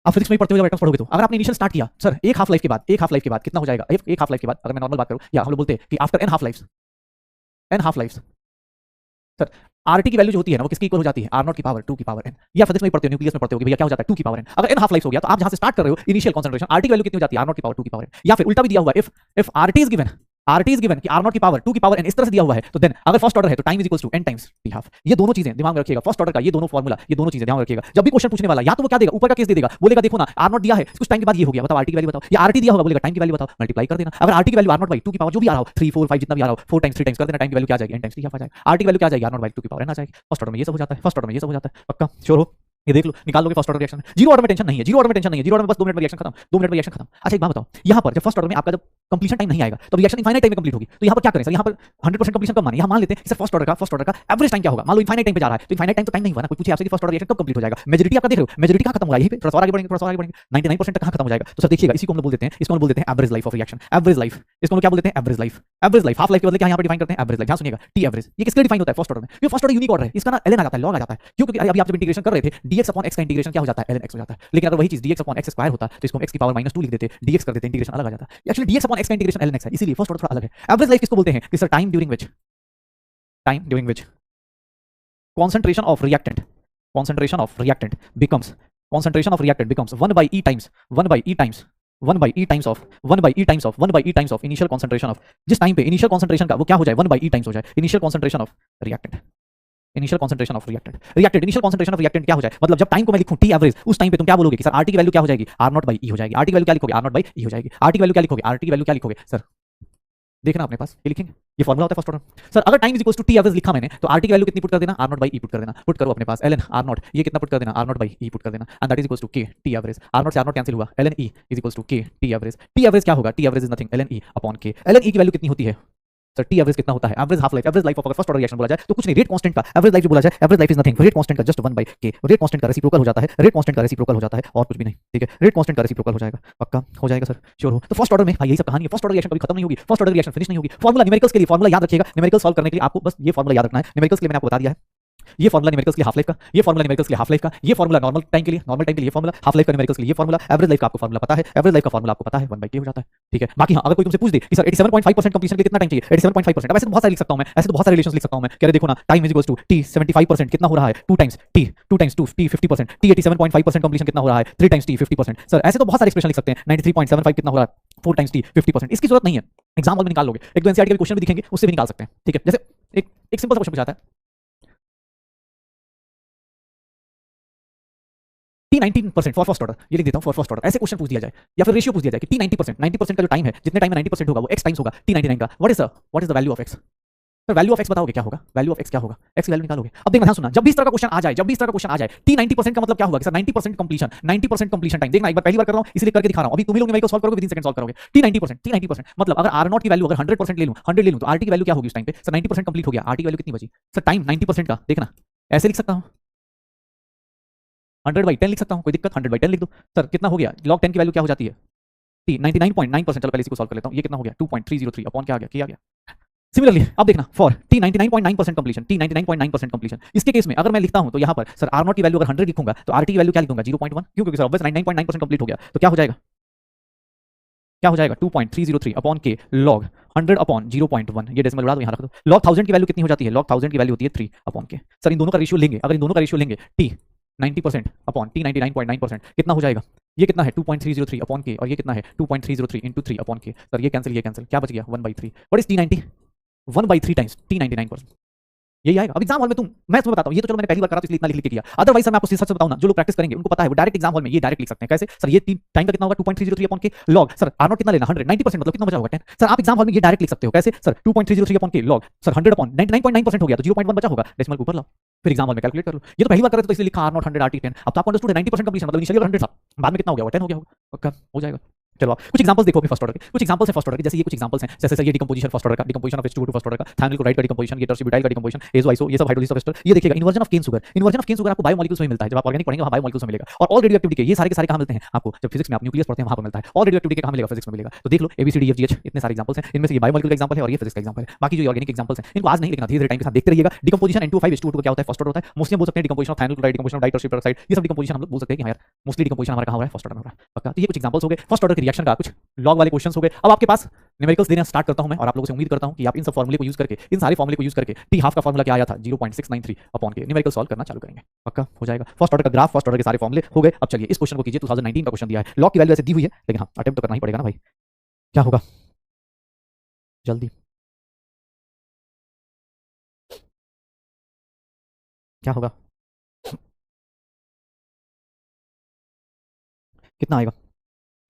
आप फिजिक्स में पढ़ते हुए पढ़ोगे तो अगर आपने इनिशियल स्टार्ट किया सर एक हाफ लाइफ के बाद, एक हाफ लाइफ के बाद कितना हो जाएगा, एक हाफ लाइफ के बाद अगर मैं नॉर्मल बात करूं, या हम लोग बोलते हैं कि after an half life sir RT की वैल्यू जो होती है ना वो किसकी इक्वल हो जाती है, आर नॉट की पावर 2 की पावर n, या फिजिक्स में पढ़ते हो, न्यूक्लियस में पढ़ते हो भैया क्या हो जाता है 2 की पावर n। अगर n हाफ लाइफ हो गया तो आप जहां से स्टार्ट कर रहे हो इनिशियल कंसंट्रेशन आरटी की वैल्यू कितनी हो जाती है, आर नॉट की पावर 2 की पावर n। या फिर उल्टा भी दिया हुआ है, इफ आरटी इज गिवन कि आर नॉट की पावर 2 की पावर n इस तरह से दिया हुआ है, तो देन अगर फर्स्ट ऑर्डर है तो time is equals to n times T half. ये दोनों चीजें दिमाग में रखिएगा, फर्स्ट ऑर्डर का ये दोनों फार्मूला, ये दोनों चीजें ध्यान में रखिएगा। जब भी क्वेश्चन पूछने वाला या तो वो क्या देगा, ऊपर का केस दे देगा, बोलेगा देखो ना आर नॉट दिया है, कुछ टाइम के बाद ये हो गया, बताओ आरटी की वैल्यू बताओ, या आरटी दिया होगा बोलेगा टाइम की वैल्यू बताओ, मल्टीप्लाई कर देना। अगर आरटी की वैल्यू आर नॉट बाई 2 की पावर जो भी आ रहा हो 3 4 5 जितना भी आ रहा हो 4 टाइम्स 3 टाइम्स कर देना, टाइम की वैल्यू क्या आ जाएगी n टाइम्स टी हाफ आ जाएगा। आरटी की वैल्यू क्या आ जाएगी, आर नॉट बाई 2 की पावर n आ जाएगी। फर्स्ट ऑर्डर में ये सब हो जाता है, फर्स्ट ऑर्डर में ये सब हो जाता है, पक्का श्योर हो, ये देख लो निकाल लोगे first order reaction. Zero order में टेंशन नहीं है, जीरो ऑर्डर में टेंशन नहीं है, जीरो ऑर्डर में बस 2 मिनट में रिएक्शन खत्म, 2 मिनट में रिएक्शन खत्म। अच्छा एक बात बताओ, यहाँ पर जब फर्स्ट ऑर्डर में आपका जब कंप्लीशन टाइम नहीं आएगा तो रिएक्शन इनफाइनाइट टाइम में कंप्लीट होगी, तो यहाँ पर क्या करें सर, यहाँ पर 100% कंप्लीशन कब माने, यहाँ मान लेते हैं सर फर्स्ट ऑर्डर का एवरेज टाइम क्या होगा, मान लो इनफाइनाइट टाइम पे जा रहा है, तो इनफाइनाइट टाइम तो टाइम नहीं हुआ ना, कोई पूछे आपसे कि फर्स्ट ऑर्डर रिएक्शन कब कंप्लीट हो जाएगा, मेजॉरिटी आपका देख रहे हो, मेजॉरिटी कहाँ खत्म हुआ है, यहीं पे थोड़ा सा आगे बढ़ेंगे, थोड़ा सा आगे बढ़ेंगे, 99% तक कहाँ खत्म हो जाएगा। तो सर देखिएगा इसी को हम लोग बोल देते हैं, इसको हम बोल देते हैं average life of reaction, average life, इसको हम लोग क्या बोलते हैं average life, average life, half life के बदले क्या यहाँ पर डिफाइन करते हैं एवरेज लाइफ। ध्यान सुनिएगा टी एवरेज, ये किसके डिफाइन होता है फर्स्ट ऑर्डर में, ये फर्स्ट ऑर्डर यूनिक ऑर्डर है, इसका ना ln आ जाता है, log आ जाता है, क्यों, क्योंकि अभी आप जब इंटीग्रेशन कर रहे थे dx अपॉन x का इंटीग्रेशन क्या हो जाता है ln x हो जाता है। लेकिन अगर वही चीज dx अपॉन x स्क्वायर होता तो इसको हम x की पावर -2 लिख देते, dx कर देते, इंटीग्रेशन अलग आ जाता। एक्चुअली dx अपॉन x का इंटीग्रेशन ln x है, इसीलिए फर्स्ट ऑर्डर थोड़ा अलग है। एवरेज लाइफ किसको बोलते हैं कि sir time during which concentration of reactant becomes 1 by e times of initial concentration of, जिस टाइम पे इनिशियल कंसंट्रेशन का वो क्या हो जाए 1 by e टाइम्स हो जाए initial concentration of reactant, initial concentration of reactant क्या हो जाए, मतलब जब टाइम को मैं लिखूं टी एवरेज, उस टाइम पे तुम क्या बोलोगे कि सर आरटी की वैल्यू क्या हो जाएगी, आर नॉट बाई ई हो जाएगी। आरटी की वैल्यू क्या लिखोगे, आर नॉट बाई ई हो जाएगी। आरटी की वैल्यू क्या लिखोगे, आरटी की वैल्यू क्या लिखोगे सर, देखना अपने पास ये लिखेंगे, ये फॉर्मूला होता है फर्स्ट ऑर्डर। सर अगर time is equal to T average लिखा मैंने, तो आरटी की वैल्यू कितनी पुट कर देना, R not by E put कर देना, पुट करो अपने पास ln आर नॉट, ये कितना पुट कर देना, R not by E put कर देना, and that is equal to के टी एवरेज। आर नॉट से आर नॉट कैंसिल हुआ, ln E is equal to के टी एवरेज। टी एवरेज क्या होगा, T average is nothing ln E upon K. ln E की value कितनी होती है सर, टी एवरेज कितना होता है, average half life, average life of अगर फर्स्ट ऑर्डर रिएक्शन बोला जाए तो कुछ नहीं, रेट कांस्टेंट का एवरेज लाइफ जो बोला जाए, average life is nothing, rate constant का जस्ट 1 बाय के, रेट कांस्टेंट का रेसिप्रोकल हो जाता है, रेट कांस्टेंट का रेसिप्रोकल हो जाता है और कुछ भी नहीं, ठीक है, रेट कांस्टेंट का रेसिप्रोकल हो जाएगा, पक्का हो जाएगा सर, श्योर हो। तो फर्स्ट ऑर्डर में भाई यही सब कहानी है, फर्स्ट ऑर्डर रिएक्शन कभी खत्म नहीं होगी, फर्स्ट ऑर्डर रिएक्शन फिनिश नहीं होगी। फॉर्मूला न्यूमेरिकल्स के लिए, फॉर्मूला याद रखिएगा, न्यूमेरिकल सॉल्व करने के लिए आपको बस ये फॉर्मूला याद रखना है। न्यूमेरिकल्स के लिए मैंने आपको बता दिया है, ये फॉर्मूला न्यूमेरिकल्स के लिए हाफ लाइफ का, ये फॉर्मूला न्यूमेरिकल्स के लिए हाफ लाइफ का, ये फॉर्मूला नॉर्मल टाइम के लिए ये फॉर्मूला, हाफ लाइफ का न्यूमेरिकल्स के लिए ये फॉर्मूला, एवरेज लाइफ का आपको फॉर्मूला पता है, एवरेज लाइफ का फॉर्मूला आपको पता है 1/k हो जाता है, ठीक है। बाकी हाँ अगर कोई तुमसे पूछ दे कि सर 87.5% कंप्लीशन के लिए कितना टाइम चाहिए, 87.5%, अब ऐसे तो बहुत सारे लिख सकता हूं मैं, ऐसे तो बहुत सारे रिलेशंस लिख सकता हूं मैं, कह रहे देखो ना time is equal to T 75% कितना हो रहा है 2 टाइम्स टी 50%, टी 87.5% कंप्लीशन कितना हो रहा है 3 टाइम्स टी 50%। सर ऐसे तो बहुत सारे एक्सप्रेशन लिख सकते हैं, 93.75 कितना हो रहा है 4 टाइम्स टी 50%। इसकी जरूरत नहीं है, एग्जांपल में निकाल लोगे, एक दो एनसीईआरटी के क्वेश्चन भी दिखेंगे उससे भी निकाल सकते हैं, ठीक है। जैसे एक सिंपल सा क्वेश्चन पूछा है टी 19% फॉर फर्स्ट ऑर्डर, ये लिख देता हूं फॉर फर्स्ट ऑर्डर, ऐसे क्वेश्चन पूछ दिया जाए या फिर रेशियो पूछ दिया जाए कि टी 90% का जो टाइम है, जितने टाइम में 90% होगा वो x टाइम्स होगा टी 99 का, what is the value of x। Sir value of x बताओगे क्या होगा, वैल्यू ऑफ x क्या होगा, x की वैल्यू निकालोगे। अब देखना ध्यान सुनना, जब भी इस तरह का क्वेश्चन आ जाए, टी 90% का मतलब क्या होगा कि सर 90% कंप्लीशन टाइम। देखना एक बार पहली बार कर रहा हूं इसलिए करके दिखा रहा हूं, अभी तुम ही लोग न्यूमेरिकल सॉल्व करोगे विदिन सेकंड सॉल्व करोगे। टी 90% मतलब अगर आर नॉट की वैल्यू अगर 100% ले लूं तो आरटी की वैल्यू क्या होगी उस टाइम पे, सर 90% कंप्लीट हो गया, आरटी की वैल्यू कितनी बची सर टाइम 90% का, देखना ऐसे लिख सकता हूं 100/10 लिख सकता हूं, कोई दिक्कत 100/10 लिख दो। सर कितना हो गया, log 10 की वैल्यू क्या हो जाती है टी 99.9%, चलो पहले इसी को सॉल्व कर लेता हूं, ये कितना हो गया 2.303 अपॉन क्या आ गया सिमिलरली अब देखना for T 99.9% completion, T 99.9% completion, इसके केस में अगर मैं लिखता हूं तो यहां पर सर आर नॉट की वैल्यू अगर 100 लिखूंगा तो आर टी की वैल्यू क्या लिख दूंगा 0.1, क्यों? क्योंकि सर ऑब्वियस 99.9% कंप्लीट हो गया, तो क्या हो जाएगा 2.303 अपॉन के लॉग 100 अपॉन 0.1, ये डेसिमल उड़ा दो यहाँ रख दो। लॉग 1000 की वैल्यू कितनी हो जाती है? लॉग 1000 की वैल्यू होती है 3 अपॉन के। सर इन दोनों का रेशियो लेंगे, अगर इन दोनों का रेशियो लेंगे टी 90% अपॉन टी 99.9% कितना हो जाएगा? ये कितना है 2.303 अपॉन के, और ये कितना है 2.303 इंटू 3 अपॉन के। सर ये कैंसिल, क्या बच गया 1/3। What is T 90? 1/3 times T 99%, यही आएगा। अब एग्जाम हॉल में मैं तुम्हें बताता हूं, ये तो चलो मैंने पहली बार करा तो इसलिए इतना लिख के किया, अदरवाइज सर मैं आपको सच से बताऊं ना, जो लोग प्रैक्टिस करेंगे उनको पता है, वो डायरेक्ट एग्जाम हॉल में ये डायरेक्ट लिख सकते हैं। कैसे? सर ये टाइम का कितना होगा 2.303 अपॉन के लॉग, सर आर नॉट कितना लेना 100, 90% मतलब कितना बचा होगा 10। सर आप एग्जाम हॉल में ये डायरेक्ट लिख सकते हो। कैसे? सर 2.303 अपॉन के लॉग, सर 100 अपॉन 99.9% हो गया तो 0.1 बचा होगा, डेसिमल के ऊपर लाओ, फिर एग्जाम हॉल में कैलकुलेट कर लो। ये तो पहली बार कर रहे थे तो इसलिए लिखा आर नॉट 100 आर टी 10। अब तो आपको अंडरस्टूड 90% कंप्लीशन मतलब इनिशियली 100 था, बाद में कितना हो गया 10 हो गया होगा, पक्का हो जाएगा। चलो आप कुछ एग्जांपल्स देखो अपने फर्स्ट ऑर्डर के, कुछ एग्जांपल्स है फर्स्ट ऑर्डर के, जैसे ये कुछ एग्जांपल्स हैं, जैसे सर ये डिकम्पोजिशन फर्स्ट ऑर्डर का, decomposition of H2O2 first order का, थायमिल क्लोराइड का डिकम्पोजिशन, ये टर्सिब्यूटाइल का डिकम्पोजिशन, एजो आइसो, ये सब हाइड्रोलिसिस ऑफ एस्टर। ये देखिएगा inversion of cane sugar, inversion of cane sugar आपको बायोमोलिक्यूल्स में मिलता है, जब आप ऑर्गेनिक पढ़ेंगे वहां बायोमोलिक्यूल्स में मिलेगा। और ऑल रेडियो एक्टिविटी के ये सारे के सारे कहां मिलते हैं आपको? जब फिजिक्स में आप न्यूक्लियस पढ़ते हैं वहां पर मिलता है। ऑल रेडियो एक्टिविटी के कहां मिलेगा? फिजिक्स में मिलेगा। तो देख लो ABCDEFGH इतने सारे एग्जांपल्स हैं, इनमें से ये बायोमोलिक्यूल का एग्जांपल है और ये फिजिक्स का एग्जांपल है। बाकी जो ऑर्गेनिक एग्जांपल्स हैं इनको आज नहीं लिखना, धीरे धीरे टाइम के साथ देखते रहिएगा। डिकम्पोजिशन N2O5 H2O2 का क्या होता है? फर्स्ट ऑर्डर होता है। मोस्टली बोल सकते हैं डिकम्पोजिशन ऑफ थायमिल क्लोराइड, डिकम्पोजिशन ऑफ डाइटर्शिप पेरोक्साइड, ये सब डिकम्पोजिशन हम लोग बोल सकते हैं कि हां यार मोस्टली डिकम्पोजिशन हमारा कहां हो रहा है? फर्स्ट ऑर्डर में हो रहा है, पक्का। तो ये कुछ एग्जांपल्स हो गए फर्स्ट ऑर्डर के रिएक्शन का, कुछ लॉग वाले क्वेश्चंस हो गए। अब आपके पास न्यूमेरिकल्स देना स्टार्ट करता हूं मैं, और आप लोगों से उम्मीद करता हूं कि आप इन सब फॉर्मूले को यूज करके, इन सारे फॉर्मूले को यूज करके टी हाफ का फॉर्मूला क्या आया था 0.693 अपॉन के, न्यूमेरिकल सॉल्व करना चालू करेंगे, पक्का हो जाएगा। फर्स्ट ऑर्डर का ग्राफ, फर्स्ट ऑर्डर के सारे फॉर्मूले हो गए। अब चलिए इस क्वेश्चन को कीजिए, 2019 का क्वेश्चन दिया है, लॉग की वैल्यू ऐसे दी हुई है, लेकिन हाँ अटेम्प्ट तो करना ही पड़ेगा ना भाई। क्या होगा जल्दी, क्या होगा, कितना आएगा,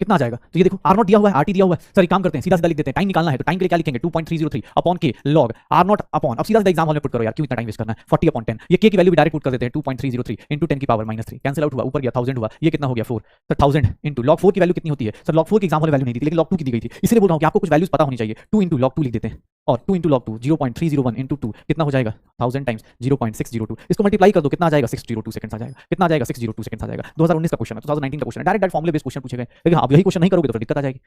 कितना आ जाएगा? तो ये देखो आर नॉट दिया हुआ है, आर टी दिया हुआ है। सर एक काम करते हैं, सीधा सीधा लिख देते हैं, टाइम निकालना है तो टाइम के लिए क्या लिखेंगे 2.303 अपॉन के लॉग आर नॉट अपॉन, अब सीधा सीधा एग्जाम हॉल में पुट करो यार, क्यों इतना टाइम वेस्ट करना है, 40 अपॉन 10, ये के की वैल्यू भी डायरेक्ट पुट कर देते हैं 2.303 इंटू 10 की पावर -3, कैंसिल आउट हुआ, ऊपर गया 1000 हुआ, ये कितना हो गया 4। सर 1000 इंटू लॉग 4 की वैल्यू कितनी होती है? सर लॉग 4 की एग्जाम हॉल वैल्यू नहीं दी थी, लेकिन लॉग 2 की दी गई थी, इसलिए बोल रहा हूं कि आपको कुछ वैल्यूज पता होनी चाहिए। 2 इंटू लॉग 2 लिख देते हैं, और 2 इंटू लॉग 2 0.301 इंटू 2 कितना हो जाएगा 1000 टाइम्स 0.602, इसको मल्टीप्लाई कर दो कितना आ जाएगा 602 सेकंड्स आ जाएगा, कितना आ जाएगा 602 सेकंड्स आ जाएगा। 2019 का क्वेश्चन है, 2019 का क्वेश्चन है, डायरेक्ट फॉर्मूले बेस्ड क्वेश्चन पूछे गए, लेकिन आप यही क्वेश्चन नहीं करोगे तो फिर दिक्कत आ जाएगी।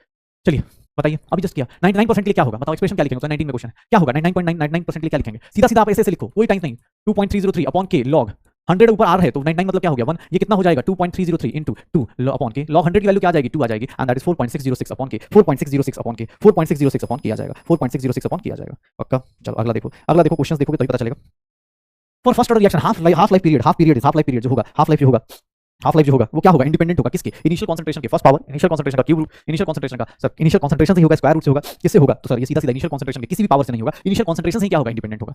चलिए बताइए, अभी जस्ट किया 99% के लिए क्या होगा, बताओ एक्सप्रेशन क्या लिखेंगे? तो 19 में क्वेश्चन है क्या होगा, 99.99% के लिए क्या लिखेंगे? सीधा सीधा आप ऐसे लिखो, कोई टाइम्स नहीं, 2.303 अपॉन के लॉग 100 ऊपर आर है तो 99 मतलब क्या हो गया 1, ये कितना हो जाएगा 2.303 इंटू 2 अपॉन के लॉग 100 की वैल्यू क्या आ जाएगी 2 आ जाएगी, एंड दैट इज 4.606 अपॉन के, 4.606 अपॉन के, 4.606 अपॉन के आ जाएगा, 4.606 अपॉन के आ जाएगा, पक्का। चलो अगला देखो, अगला देखो, क्वेश्चंस देखोगे तभी पता चलेगा। For first order reaction half life period, half period जो होगा, हाफ लाइफ जो होगा वो क्या होगा? इंडिपेंडेंट होगा किसके? इनिशियल कंसंट्रेशन के, फर्स्ट पावर, इनिशियल कंसंट्रेशन का क्यूब रूट, इनिशियल कंसंट्रेशन का सर इनिशियल कंसंट्रेशन से ही होगा, स्क्वायर रूट से होगा, किससे होगा? तो सर ये सीधा सीधा इनिशियल कंसंट्रेशन के किसी भी पावर से नहीं होगा, इनिशियल कंसंट्रेशन से ही क्या होगा? इंडिपेंडेंट होगा।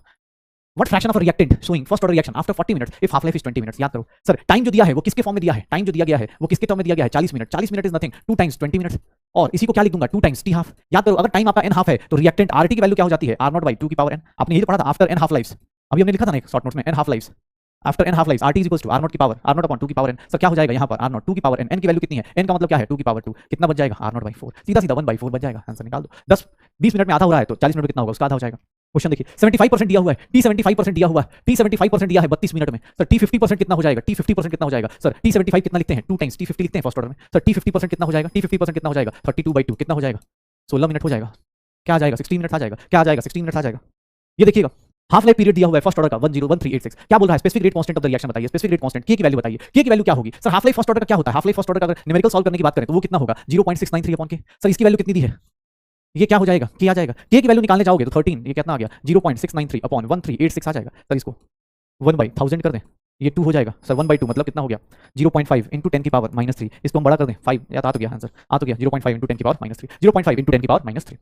What fraction of a reactant showing first order reaction after 40 minutes if half life is 20 minutes. याद करो सर, टाइम जो दिया है वो किसके फॉर्म में दिया है? टाइम जो दिया गया है वो किसके टर्म में दिया गया है? 40 minute. 40 minute is nothing, 2 times 20 minutes, और इसी को क्या लिख दूंगा 2 टाइम्स टी हाफ। याद करो अगर टाइम आपका n हाफ है तो रिएक्टेंट आरटी की वैल्यू क्या हो जाती है? r नॉट बाई 2 की पावर n। आपने यही तो पढ़ा था आफ्टर n हाफ लाइफ्स, अभी हमने लिखा था ना एक शॉर्ट नोट्स में, n half lifes after n half lifes RT equals to r naught की पावर r नॉट अपॉन 2 की पावर n। सर क्या हो जाएगा यहाँ पर r नॉट 2 की पावर n, n की वैल्यू कितनी है? n का मतलब क्या है 2 की पावर 2, कितना बच जाएगा r नॉट बाई 4, सीधा सीधा 1/4 बच जाएगा, आंसर निकाल दो। 10-20 मिनट में आधा हो रहा है तो 40 मिनट में कितना होगा? उसका आधा हो जाएगा। क्वेश्चन देखिए 75% दिया हुआ है, t 75% दिया हुआ है, t 75% दिया है 32 मिनट में। सर t 50% कितना हो जाएगा? t 50% कितना हो जाएगा? सर t 75 कितना लिखते हैं 2 टाइम्स t 50 लिखते हैं फर्स्ट ऑर्डर में। सर t 50% कितना हो जाएगा? t 50% कितना हो जाएगा? 32/2 कितना हो जाएगा? 16 मिनट हो जाएगा, क्या आ जाएगा 16 मिनट आ जाएगा, क्या आ जाएगा 16 मिनट आ जाएगा। ये देखिएगा हाफ लाइफ पीरियड दिया हुआ है फर्स्ट ऑर्डर का 101386, क्या बोल रहा है? Specific rate constant of the reaction बताइए, स्पेसिफिक रेट कांस्टेंट k की वैल्यू बताइए, k की वैल्यू क्या होगी? Sir half life first order का क्या होता है? हाफ लाइफ फर्स्ट ऑर्डर का अगर न्यूमेरिकल सॉल्व करने की बात करें तो वो कितना होगा 0.693 अपॉन के। सर इसकी वैल्यू कितनी दी है? ये क्या हो जाएगा? k आ जाएगा, k की वैल्यू निकालने जाओगे तो 13, ये कितना आ गया 0.693 अपॉन 1386 आ जाएगा। सर इसको 1/1000 कर दें, ये 2 हो जाएगा। सर 1/2 मतलब कितना हो गया 0.5 इंटू 10 की पावर -3, इसको हम बड़ा कर दें 5, या आ तो गया आंसर, आ तो गया 0.5 इंटू 10 की पावर -3, 0.5 इंटू 10 की पावर -3।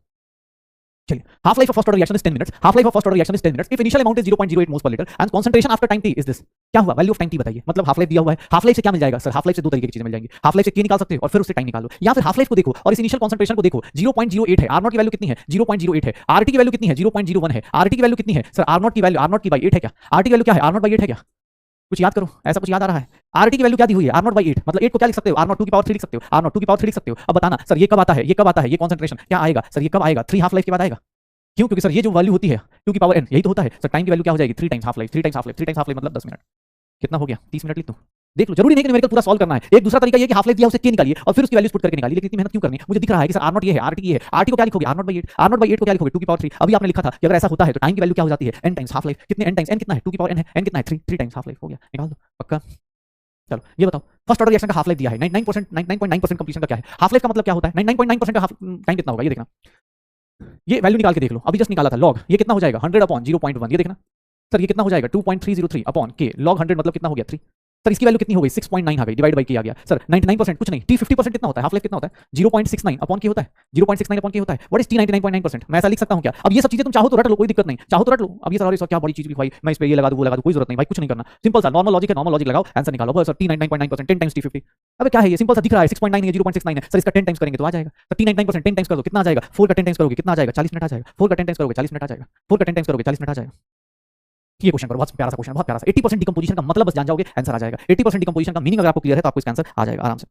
चलिए half life of first order reaction is 10 minutes, half life of first order reaction is 10 minutes if initial amount is 0.08 moles per litre and concentration after time t is this. क्या हुआ? Value of time t बताइए, मतलब half life दिया हुआ है, half life से क्या मिल जाएगा? सर हाफ लाइफ से दो तरीके की चीजें मिल जाएंगी, हाफ लाइफ से k निकाल सकते हो और फिर उससे टाइम निकालो, या फिर हाफ लाइफ को देखो और इस इनिशियल कंसंट्रेशन को देखो 0.08 है, r नॉट की वैल्यू कितनी है 0.08 है, rt की वैल्यू कितनी है 0.01 है, rt की वैल्यू कितनी है? सर r नॉट की वैल्यू r नॉट की बाई 8 है क्या? rt की वैल्यू क्या है? r नॉट बाई 8 है क्या? कुछ याद करो, ऐसा कुछ याद आ रहा है? RT की वैल्यू क्या दी हुई है? r नॉट बाई 8, मतलब 8 को क्या लिख सकते हो? r नॉट 2 की पावर 3 लिख सकते हो, r नॉट 2 की पावर 3 लिख सकते हो। अब बताना सर ये कब आता है, ये कब आता है, ये कंसंट्रेशन क्या आएगा? सर ये कब आएगा 3 हाफ लाइफ के बाद आएगा, क्यों? क्योंकि सर ये जो वैल्यू होती है 2 की पावर n यही तो होता है। सर टाइम की वैल्यू क्या हो जाएगी 3 times half life, 3 times half life, 3 times half life मतलब 10 मिनट, कितना हो गया 30 मिनट लिख दूं, देख लो, जरूरी नहीं कि न्यूमेरिकल पूरा सॉल्व करना है। एक दूसरा तरीका ये कि हाफ लाइफ दिया उसे के निकालिए और फिर उसकी वैल्यूज पुट करके निकालिए। लेकिन इतनी मेहनत क्यों करनी है? मुझे दिख रहा है कि सर R0 ये है, RT ये है, RT को क्या लिखोगे? R0 by 8, R0 by 8 को क्या लिखोगे? 2 की पावर 3। अभी आपने लिखा था कि अगर ऐसा होता है तो टाइम की वैल्यू क्या हो जाती है? n times half life. कितने n टाइम्स? n कितना है? 2 की पावर n है, n कितना है? 3 टाइम्स हाफ लाइफ हो गया, निकाल दो पक्का। चलो ये बताओ, फर्स्ट ऑर्डर रिएक्शन का हाफ लाइफ दिया है 99%, 99.9% कंप्लीशन का क्या है? हाफ लाइफ का मतलब क्या होता है? 99.9% का हाफ टाइम कितना होगा ये देखना। ये वैल्यू निकाल के देख लो, अभी जस्ट निकाला था लॉग, ये कितना हो जाएगा? 100 अपॉन 0.1। ये देखना सर, ये कितना हो जाएगा? 2.303 अपॉन के लॉग 100 मतलब कितना हो गया? 3। सर इसकी वैल्यू कितनी हो गई? 6.9 आ गई, डिवाइड बाई के आ गया। सर 99% कुछ नहीं, T50% कितना होता है? हाफ लाइफ कितना होता है? 0.69 अपॉन के होता है, 0.69 अपॉन के होता है। What is T99.9%? मैं ऐसा लिख सकता हूं क्या? अब ये सब चीजें तुम चाहो तो रट लो, कोई दिक्कत नहीं, चाहो तो रट लो। अब ये सर क्या बड़ी चीज लिखवाई, मैं इस पे ये लगा दूं वो लगा दूं, कोई जरूरत नहीं भाई, कुछ नहीं करना। सिंपल सा नॉर्मल लॉजिक है, नॉर्मल लॉजिक लगाओ, आंसर निकालो। बस सर T99.9% 10 टाइम्स T50। अबे क्या है ये? सिंपल सा दिख रहा है 6.9 है, 0.69 है। सर इसका 10 टाइम्स करेंगे तो आ जाएगा। सर T99% 10 टाइम्स कर दो, कितना आ जाएगा? 4 का 10 टाइम्स करोगे कितना आ जाएगा? 40 मिनट आ जाएगा। 4 का 10 टाइम्स करोगे 40 मिनट आ जाएगा। 4 का 10 टाइम्स करोगे 40 मिनट आ जाएगा। ये क्वेश्चन करो, बहुत प्यारा सा क्वेश्चन, बहुत प्यारा सा। 80% डिकम्पोजिशन का मतलब बस जान जाओगे, आंसर आ जाएगा। 80% डिकम्पोजिशन का मीनिंग अगर आपको क्लियर है तो आपको इसका आंसर आ जाएगा आराम से।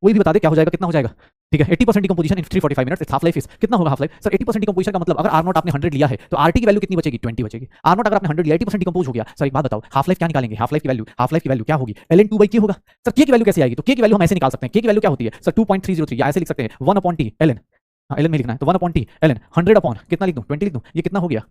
वही भी बता दे क्या हो जाएगा, कितना हो जाएगा। ठीक है, 80% decomposition in 345 minutes, it's half life is कितना होगा हाफ लाइफ? सर 80% डिकम्पोजिशन का मतलब अगर R0 आपने 100 लिया है तो RT की वैल्यू कितनी बचेगी? 20 बचेगी। R0 अगर आपने 100 लिया, 80% डिकम्पोज हो गया। सर एक बात बताओ, हाफ लाइफ क्या निकालेंगे? हाफ लाइफ की वैल्यू क्या होगी? ln2/k होगा। सर k की वैल्यू कैसे आएगी? तो k की वैल्यू हम ऐसे निकाल सकते हैं। k की वैल्यू क्या होती है? सर 2.303, या ऐसे लिख सकते हैं 1/t ln, ln में लिखना है तो 1/t ln 100 अपॉन कितना लिख दूं? 20 लिख दूं। ये कितना हो गया?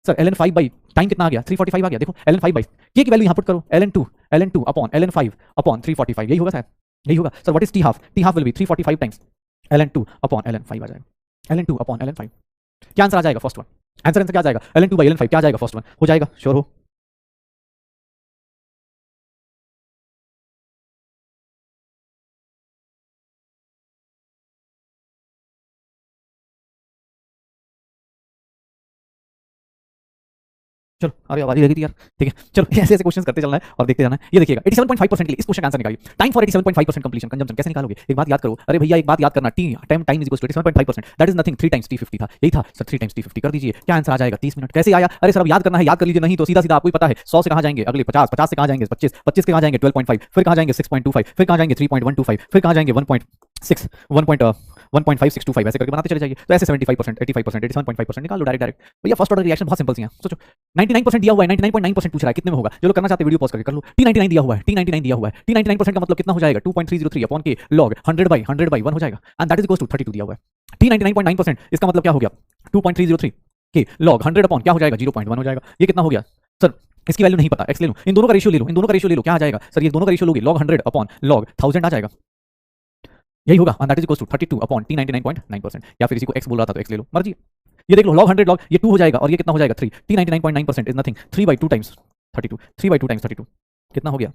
सर ln 5 बाई टाइम कितना आ गया? 345 आ गया। देखो ln 5 बाई k की वैल्यू यहां पुट करो, ln2 अपॉन ln 5 अपॉन 345, यही होगा शायद, यही होगा। Sir what is t half? t half will be 345 times ln2 upon ln 5 आ जाएगा, ln2 अपॉन ln 5। क्या आंसर आ जाएगा? फर्स्ट वन आंसर क्या आ जाएगा? ln2 बाई ln 5 क्या आ जाएगा? फर्स्ट वन हो जाएगा, श्योर हो? चलो अरे आवाज लगी थी यार। ठीक है चलो, ऐसे ऐसे क्वेश्चन करते चलना है और देखते जाना है। ये देखिएगा 87.5% के लिए इस क्वेश्चन का आंसर निकालिए। टाइम फॉर 87.5% कंप्लीशन कंजम्पशन कैसे निकालोगे? एक बात याद करो, अरे भैया एक बात याद करना, T time is equal to 87.5%, that is nothing 3 times T50 था, यही था सर। 3 टाइम्स T50 कर दीजिए, क्या आंसर आ जाएगा? 30 मिनट। कैसे आया? अरे सर अब याद करना है, याद कर लीजिए, नहीं तो सीधा सीधा आपको ही पता है 100 से कहां जाएंगे अगले 50, 50 से कहां जाएंगे 25, 25 से कहां जाएंगे 12.5, फिर कहां जाएंगे 6.25, फिर कहां जाएंगे 3.125, फिर कहां जाएंगे 1.6 1.5625, ऐसे करके बनाते चले जाइए। तो ऐसे 75%, 85%, 87.5% निकाल लो डायरेक्ट डायरेक्ट। भैया फर्स्ट ऑर्डर रिएक्शन बहुत सिंपल सी है, सोचो 99% दिया हुआ है, 99.9% पूछ रहा है कितने में होगा। जो लोग करना चाहते हैं वीडियो पॉज करके कर लो। T99 दिया हुआ है, T99 दिया हुआ है, T99% का मतलब कितना हो जाएगा? 2.303 अपॉन के लॉग 100/100/1 हो जाएगा, and that is equal to 32 दिया हुआ है। T99.9% इसका मतलब क्या हो गया? 2.303 के लॉग 100 अपॉन क्या हो जाएगा? 0.1 हो जाएगा। ये कितना हो गया सर? इसकी वैल्यू नहीं पता, एक्स ले लो, इन दोनों का रेशियो ले लो, इन दोनों का रेशियो ले लो, क्या आ जाएगा सर? ये दोनों का रेशियो लोगे लॉग 100 अपॉन लॉग 1000 आ जाएगा, यही होगा, and that is equal to 32 upon T99.9%, या फिर इसी को x बोल रहा था तो x ले लो, मर्जी। ये देख लो लॉग 100 लॉग, ये 2 हो जाएगा और ये कितना हो जाएगा? 3। T99.9% is nothing 3/2 times 32, 3/2 times 32 कितना हो गया?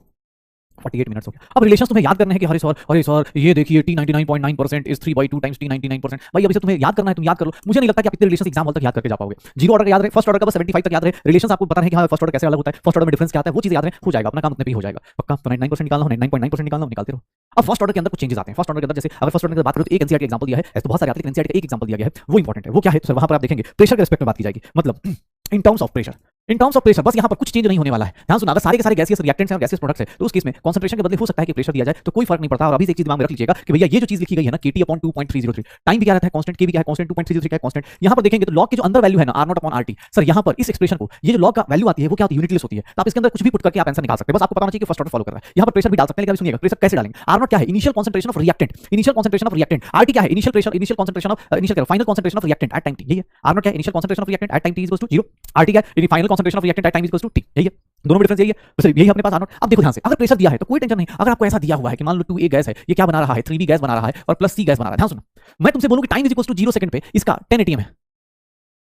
48 मिनट्स हो गया। अब रिलेशंस तुम्हें याद करने हैं कि अरे सर ये देखिए T99.9% इज 3/2 टाइम्स T99%। भाई अभी से तुम्हें याद करना है, तुम याद कर लो। मुझे नहीं लगता कि आप इतने रिलेशंस एग्जाम हॉल तक याद करके जा पाओगे। जीरो ऑर्डर का याद रहे, फर्स्ट ऑर्डर का बस 75 तक याद रहे, रिलेशंस आपको पता है कि हाँ फर्स्ट ऑर्डर कैसे अलग होता है, फर्स्ट ऑर्डर में डिफरेंस क्या आता है, वो चीज़ याद रहे, हो जाएगा, अपना काम उतने भी हो जाएगा पक्का। तो 99% निकालना हो, 99.9% निकालना हो, निकालते रहो। अब फर्स्ट ऑर्डर के अंदर कुछ चेंजेस आते हैं। फर्स्ट ऑर्डर के अंदर जैसे अगर फर्स्ट ऑर्डर की बात करो तो एक एनसीईआरटी एग्जांपल दिया है, ऐसे तो बहुत सारे आते हैं, एनसीईआरटी का एक एग्जांपल दिया गया है, वो इंपॉर्टेंट है। वो क्या है? तो सर वहां पर आप देखेंगे प्रेशर के रिस्पेक्ट में बात की जाएगी, मतलब in terms of pressure, in terms of pressure, बस यहाँ पर कुछ चेंज नहीं होने वाला है। ध्यान सुना, अगर सारे के सारे गैसियस रिएक्टेंट्स हैं और गैसियस प्रोडक्ट्स हैं तो उस केस में कंसंट्रेशन के बदले हो सकता है कि प्रेशर दिया जाए, तो कोई फर्क नहीं पड़ता। और अभी से एक चीज दिमाग में रख लीजिएगा कि भैया ये जो चीज लिखी गई है ना KT अपॉन 2.303, टाइम भी क्या रहता है कांस्टेंट, के भी क्या है कांस्टेंट, 2.303 क्या है कांस्टेंट। यहाँ पर देखेंगे तो लॉग की जो अंदर वैल्यू है ना R0 अपॉन RT, सर यहाँ पर इस एक्सप्रेशन को ये जो लॉग का वैल्यू आती है वो क्या होती है? यूनिटलेस होती है। तो आप इसके अंदर कुछ भी पुट करके आप आंसर निकाल सकते हैं, बस आपको पता होना चाहिए कि फर्स्ट ऑर्डर फॉलो कर रहा है। यहाँ पर प्रेशर भी डाल सकते हैं, लेकिन सुनिएगा प्रेशर कैसे डालेंगे। R0 क्या है? Initial concentration of reactant, initial concentration of reactant. RT क्या है? Initial pressure, initial concentration of initial final concentration of reactant at time t, यही है। R0 क्या है? Initial concentration of reactant at time t is equal to 0। RT क्या है? Final concentration of reactant at time is equal to t, यही है। दोनों में डिफरेंस यही है, बस यही अपने पास R0। अब देखो ध्यान से, अगर प्रेशर दिया है तो कोई टेंशन नहीं। अगर आपको ऐसा दिया हुआ है कि मान लो 2A गैस है, ये क्या बना रहा है? 3B गैस बना रहा है और प्लस C गैस बना रहा है। ध्यान सुनो, मैं तुमसे बोलूं कि time is equal to 0 second पे इसका 10 ATM है,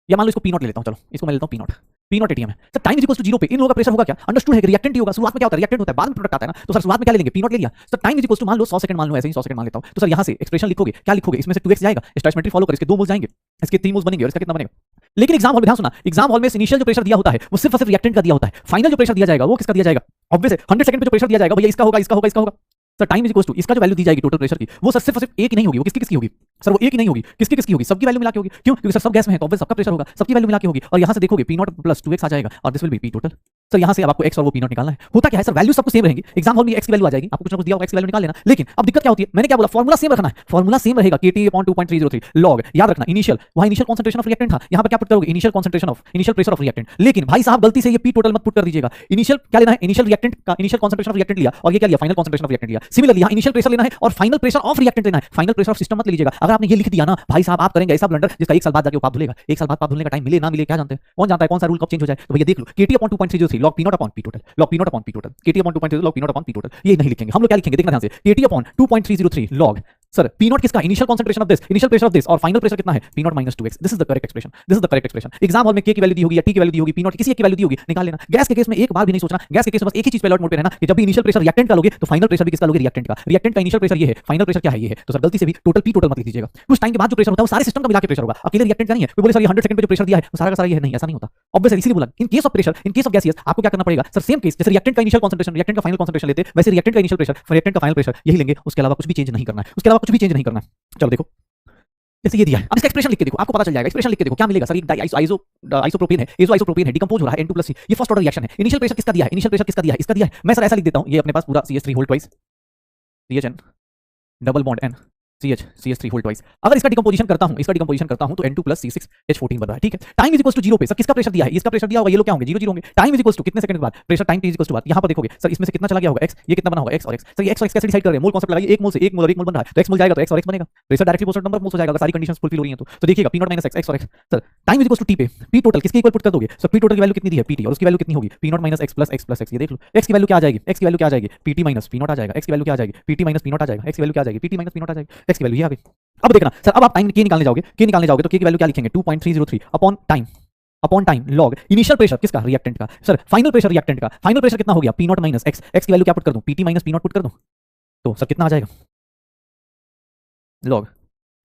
या मान लो इसको P0 ले लेता हूं, चलो इसको मैं लेता हूं P0 ATM है। Sir time is equal to 0 पे इन लोगों का प्रेशर होगा क्या? अंडरस्टूड है कि रिएक्टेंट ही होगा। शुरुआत में क्या होता है? रिएक्टेंट होता है, बाद में प्रोडक्ट आता है ना। तो सर शुरुआत में क्या ले लेंगे? P0 ले लिया। Sir time is equal to मान लो 100 सेकंड, मान लो ऐसे ही 100 सेकंड मान लेता हूं। तो सर यहां से एक्सप्रेशन लिखोगे, क्या लिखोगे? इसमें से 2x जाएगा, स्टोइचियोमेट्री फॉलो कर, इसके 2 मोल्स जाएंगे, इसके 3 मोल्स बनेंगे और इसका कितना बनेगा? लेकिन एग्जाम हॉल में ध्यान सुना, एग्जाम हॉल में इनिशियल जो प्रेशर दिया होता है वो सिर्फ और सिर्फ रिएक्टेंट का दिया होता है। फाइनल जो प्रेशर दिया जाएगा वो किसका दिया जाएगा? ऑब्वियस है 100 सेकंड पे जो प्रेशर दिया जाएगा भैया इसका होगा, इसका होगा, इसका होगा। Sir time is equal to इसका जो वैल्यू दी जाएगी टोटल प्रेशर की, वो सर सिर्फ और सिर्फ एक ही नहीं होगी, वो किसकी किसकी होगी? सर वो एक ही नहीं होगी, किसकी किसकी होगी? सबकी वैल्यू मिला के होगी। क्यों? क्योंकि सर सब गैस में है तो ऑब्वियस सबका प्रेशर होगा, सबकी वैल्यू मिला के होगी। और यहां से देखोगे P0 प्लस 2x आ जाएगा और this will be P total. Sir यहाँ से अब आपको एक्स और वो पी नॉट निकालना है। होता क्या है सर, वैल्यू सबको सेम रहेंगी, एग्जाम हॉल में एक्स की वैल्यू आ जाएगी, आपको कुछ ना कुछ दिया होगा, एक्स की वैल्यू निकाल लेना। लेकिन अब दिक्कत क्या होती है, मैंने क्या बोला, फॉर्मूला सेम रखना है, फॉर्मूला सेम रहेगा, KT अपॉन 2.303 लॉग, याद रखना इनिशियल, वहां इनिशियल कंसंट्रेशन ऑफ रिएक्टेंट था, यहाँ पर क्या पुट करोगे, initial concentration of, initial pressure of reactant. लेकिन भाई साहब गलती से ये पी टोटल मत पुट कर दीजिएगा, इनिशियल क्या लेना है, इनिशियल रिएक्टेंट का इनिशियल कंसंट्रेशन ऑफ रिएक्टेंट लिया, और ये क्या लिया, फाइनल कंसंट्रेशन ऑफ रिएक्टेंट लिया। सिमिलरली यहाँ इनिशियल प्रेशर लेना है और फाइनल प्रेशर ऑफ रिएक्टेंट लेना है, फाइनल प्रेशर ऑफ सिस्टम मत लीजिएगा। अगर आपने ये लिख दिया ना भाई साहब, आप करेंगे ऐसा ब्लंडर जिसका 1 साल बाद जाके पाप धुलेगा, 1 साल बाद पाप धुलने का टाइम मिले ना मिले क्या जानते हैं, कौन जानता है कौन सा रूल कब चेंज हो जाए। तो भैया देख लो, KT upon 2.303 log P not upon P total, log P not upon P total, KT upon 2.303 log P not upon P total, ये नहीं लिखेंगे हम लोग, क्या लिखेंगे देखना ध्यान से, KT upon 2.303 log, sir P naught किसका, initial concentration of this, initial pressure of this, और फाइनल प्रेशर कितना है, P naught minus 2x। This is the correct expression, this is the correct expression. Exam hall में के की value दी होगी या T की वैल्यू दी होगी, पी नॉट किसी एक की वैल्यू दी होगी, निकाल लेना। गैस के केस में एक बार भी नहीं सोचना, गैस के केस में बस एक ही चीज पे अलर्ट मोड पे रहना कि जब भी इनिशियल प्रेशर रिएक्टेंट का लोगे तो फाइनल प्रेशर भी किसका लोगे, रिएक्टेंट का। रिएक्टेंट का इनिशियल प्रेशर ये है, फाइनल प्रेशर क्या है, ये है। तो सर गलती से भी टोटल पी टोटल मत लिख दीजिएगा, कुछ टाइम के बाद जो प्रेशर होता है वो सारे सिस्टम का मिला के प्रेशर होगा, अकेले रिएक्टेंट का नहीं है। कोई बोले सर ये 100 सेकंड पे जो प्रेशर दिया है वो सारा का सारा ये है, नहीं ऐसा नहीं होता। ऑब्वियसली इसीलिए बोला in case of pressure, in case of gaseous आपको क्या करना पड़ेगा सर, सेम केस जैसे रिएक्टेंट का इनिशियल कंसंट्रेशन, रिएक्टेंट का फाइनल कंसंट्रेशन लेते वैसे रिएक्टेंट का इनिशियल प्रेशर, रिएक्टेंट का फाइनल प्रेशर यही लेंगे, उसके अलावा कुछ भी चेंज नहीं करना है, उसके अलावा कुछ भी चेंज नहीं करना है। चलो देखो जैसे ये दिया है, अब इसका एक्सप्रेशन लिख के देखो, आपको पता चल जाएगा। एक्सप्रेशन लिख के देखो क्या मिलेगा सर, एक आइसोप्रोपेन है, आइसोप्रोपेन है, डिकंपोज हो रहा है N2+C, ये फर्स्ट ऑर्डर रिएक्शन है। इनिशियल प्रेशर किसका दिया है, इनिशियल प्रेशर किसका दिया है, इसका दिया है। मैं सर ऐसा लिख देता हूं, ये अपने पास पूरा CH3 whole twice CHN double bond N CH3 whole twice. अगर इसका डिकंपोजिशन करता हूं तो N2+C6H14 बन रहा है, ठीक है। टाइम इज इक्वल टू 0 पे सर किसका प्रेशर दिया है, इसका प्रेशर दिया होगा, ये लोग क्या होंगे 0 0 होंगे। टाइम इज इक्वल टू कितने सेकंड के बाद, pressure time T is equal to बाद, यहां पर देखोगे सर इसमें से कितना चला गया होगा x, ये कितना बना होगा x और x। सर ये x और x कैसे डिसाइड कर रहे हैं, मोल कांसेप्ट लगाइए, 1 मोल से 1 मोल और 1 मोल बन रहा है तो x मोल जाएगा तो x और x बनेगा, pressure directly proportional number moles हो जाएगा अगर सारी कंडीशंस फुलफिल हो रही हैं तो देखिएगा P नॉट माइनस x और x। Sir time is equal to t पे p टोटल किसके इक्वल पुट कर दोगे सर, p टोटल की वैल्यू कितनी दी है pt, और उसकी वैल्यू कितनी होगी p naught minus x plus x। ये देख लो x की वैल्यू क्या आ जाएगी, x की वैल्यू क्या आ जाएगी pt माइनस p नॉट आ जाएगा, x की वैल्यू क्या आ जाएगी pt माइनस p नॉट आ जाएगा, x की वैल्यू क्या आ जाएगी pt माइनस p नॉट आ जाएगी, x की वैल्यू ये आ गई। अब देखना सर, अब आप टाइम के निकालने जाओगे तो k की वैल्यू क्या लिखेंगे 2.303 upon time log initial pressure किसका, रिएक्टेंट का। सर फाइनल प्रेशर रिएक्टेंट का, फाइनल प्रेशर कितना हो गया p naught minus x, x की वैल्यू क्या पुट कर दूं pt minus p not put कर दूं तो सर कितना आ जाएगा लॉग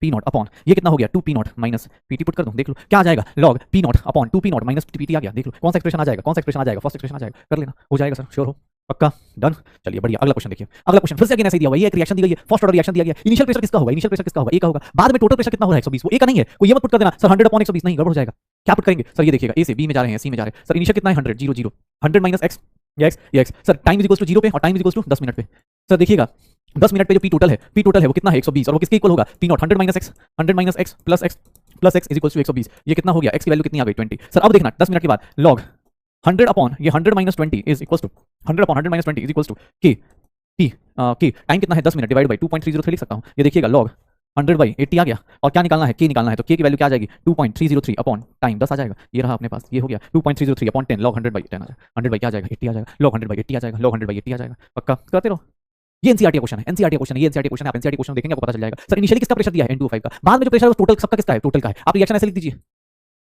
p नॉट अपॉन ये कितना हो गया 2p not minus pt put कर दूं, देख लो क्या आ जाएगा log p not upon 2p not minus pt आ गया। देख लो कौन सा एक्सप्रेशन आ जाएगा, फर्स्ट एक्सप्रेशन आ जाएगा, कर लेना, हो जाएगा सर, श्योर हो, पक्का डन। चलिए बढ़िया, अगला क्वेश्चन देखिए, अगला क्वेश्चन फिर से अगेन ऐसे दिया हुआ है, ये एक रिएक्शन दी गई है, फर्स्ट ऑर्डर रिएक्शन दिया गया, इनिशियल प्रेशर किसका होगा, ए का होगा, बाद में टोटल प्रेशर कितना हो रहा है 120, वो ए का नहीं है, कोई ये मत पुट कर देना सर 100 अपॉन 120, नहीं गड़बड़ हो जाएगा। क्या पुट करेंगे सर, ये देखिएगा ए से बी में जा रहे हैं, सी में जा रहे हैं, सर इनिशियल कितना है 100 0 0 100 माइनस x ये x sir time is equal to 0 पे और time is equal to 10 minute पे। सर देखिएगा 10 मिनट पे जो p टोटल है वो कितना है 120, और वो किसके इक्वल होगा p naught 100 minus x plus x is equal to 120, ये कितना हो गया x की वैल्यू कितनी आ गई 20। सर अब देखना 10 मिनट के बाद लॉग 100 अपॉन ये 100 minus 20 is equal to 100 upon 100 minus 20 is equal to k time कितना है 10 मिनट डिवाइड बाई 2.303 लिख सकता हूँ, ये देखिएगा लॉग 100 बाई 80 आ गया, और क्या निकालना है k निकालना है, तो k की वैल्यू क्या आ जाएगी 2.303 अपॉन टाइम 10 आ जाएगा, ये रहा अपने पास, ये हो गया 2.303 अपॉन 10 लॉग 100 बाई 10 आ जाएगा, 100 बाई क्या आ जाएगा 80 आ जाएगा, लॉग 100 बाई 80 आ जाएगा, लॉग 100 बाई 80 आ जाएगा, पक्का करते रहो। ये एनसीईआरटी क्वेश्चन है, आप एनसीईआरटी क्वेश्चन देखेंगे आपको पता चल जाएगा। सर इनिशियली किसका प्रेशर दिया है N25 का, बाद में जो प्रेशर है वो टोटल सबका किसका है, टोटल का है। आप रिएक्शन ऐसे लिख दीजिए,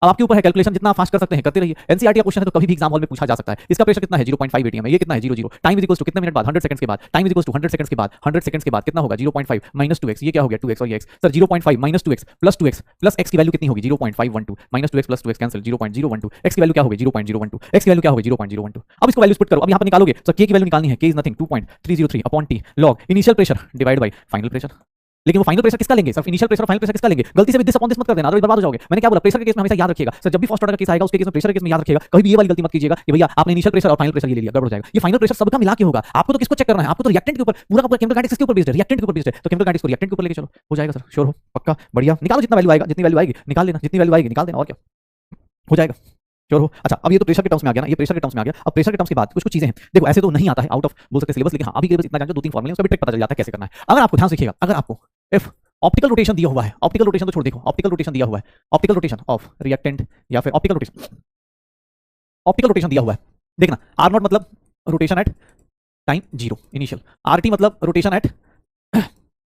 अब आपके ऊपर है, कैलकुलेशन जितना फास्ट कर सकते हैं करते रहिए। एनसीईआरटी का क्वेश्चन है तो कभी भी एग्जाम हॉल में पूछा जा सकता है। इसका प्रेशर कितना है 0.5 एटीएम है, ये कितना है 0 0, टाइम इज इक्वल टू कितने मिनट बाद 100 सेकंड्स के बाद, time is equal to 100 seconds के बाद 100 सेकंड्स के बाद कितना होगा 0.5 माइनस 2x, ये क्या हो गया 2x और ये x। Sir 0.5 minus 2x plus 2x plus x की वैल्यू कितनी होगी 0.512 minus 2x plus 2x cancel 0.012, x की वैल्यू क्या होगी 0.012, x की वैल्यू क्या होगी 0.012। अब इसको वैल्यूज पुट करो, अब यहाँ पर निकालोगे तो k की वैल्यू निकालनी है, k is nothing 2.303 upon t log initial pressure divide by final pressure. लेकिन वो फाइनल प्रेशर किसका लेंगे सर, इनिशियल प्रेशर और फाइनल प्रेशर किसका लेंगे, गलती से भी दिस अपॉन दिस मत कर देना, अदरवाइज बर्बाद हो जाओगे। मैंने क्या बोला, प्रेशर के केस में हमेशा याद रखिएगा सर, जब भी फर्स्ट ऑर्डर का केस आएगा उसके केस में प्रेशर के केस में याद रखिएगा, कभी भी ये वाली गलती मत कीजिएगा कि भैया आपने इनिशियल प्रेशर और फाइनल प्रेशर ये ले लिया, गड़बड़ हो जाएगा। ये फाइनल प्रेशर सबका मिला के होगा, आपको तो किसको चेक करना है, आपको तो रिएक्टेंट के ऊपर पूरा का केमिकल काइनेटिक्स के ऊपर बेस्ड है, रिएक्टेंट के ऊपर बेस्ड है, तो केमिकल काइनेटिक्स को रिएक्टेंट के ऊपर लेके चलो, हो जाएगा सर, श्योर हो, पक्का बढ़िया। निकालो जितना वैल्यू आएगा, जितनी वैल्यू आएगी निकाल लेना, जितनी वैल्यू आएगी निकाल देना, और क्या हो जाएगा, श्योर हो। अच्छा अब ये तो प्रेशर के टर्म्स में आ गया ना, ये प्रेशर के टर्म्स में आ गया। अब प्रेशर के टर्म्स के बाद कुछ कुछ चीजें हैं, देखो ऐसे तो नहीं आता है आउट ऑफ बोल सकते सिलेबस, लेकिन हाँ अभी के बस इतना जान 2-3 फॉर्मूले उसका भी ट्रिक पता चल जाता है कैसे करना है। अगर आपको ध्यान से देखिएगा, अगर आपको इफ ऑप्टिकल रोटेशन दिया हुआ है, ऑप्टिकल रोटेशन तो छोड़ देखो, ऑप्टिकल रोटेशन दिया हुआ है, ऑप्टिकल रोटेशन ऑफ रिएक्टेंट या फिर ऑप्टिकल रोटेशन दिया हुआ है, देखना आर नॉट मतलब rotation at time 0 initial, R T मतलब रोटेशन एट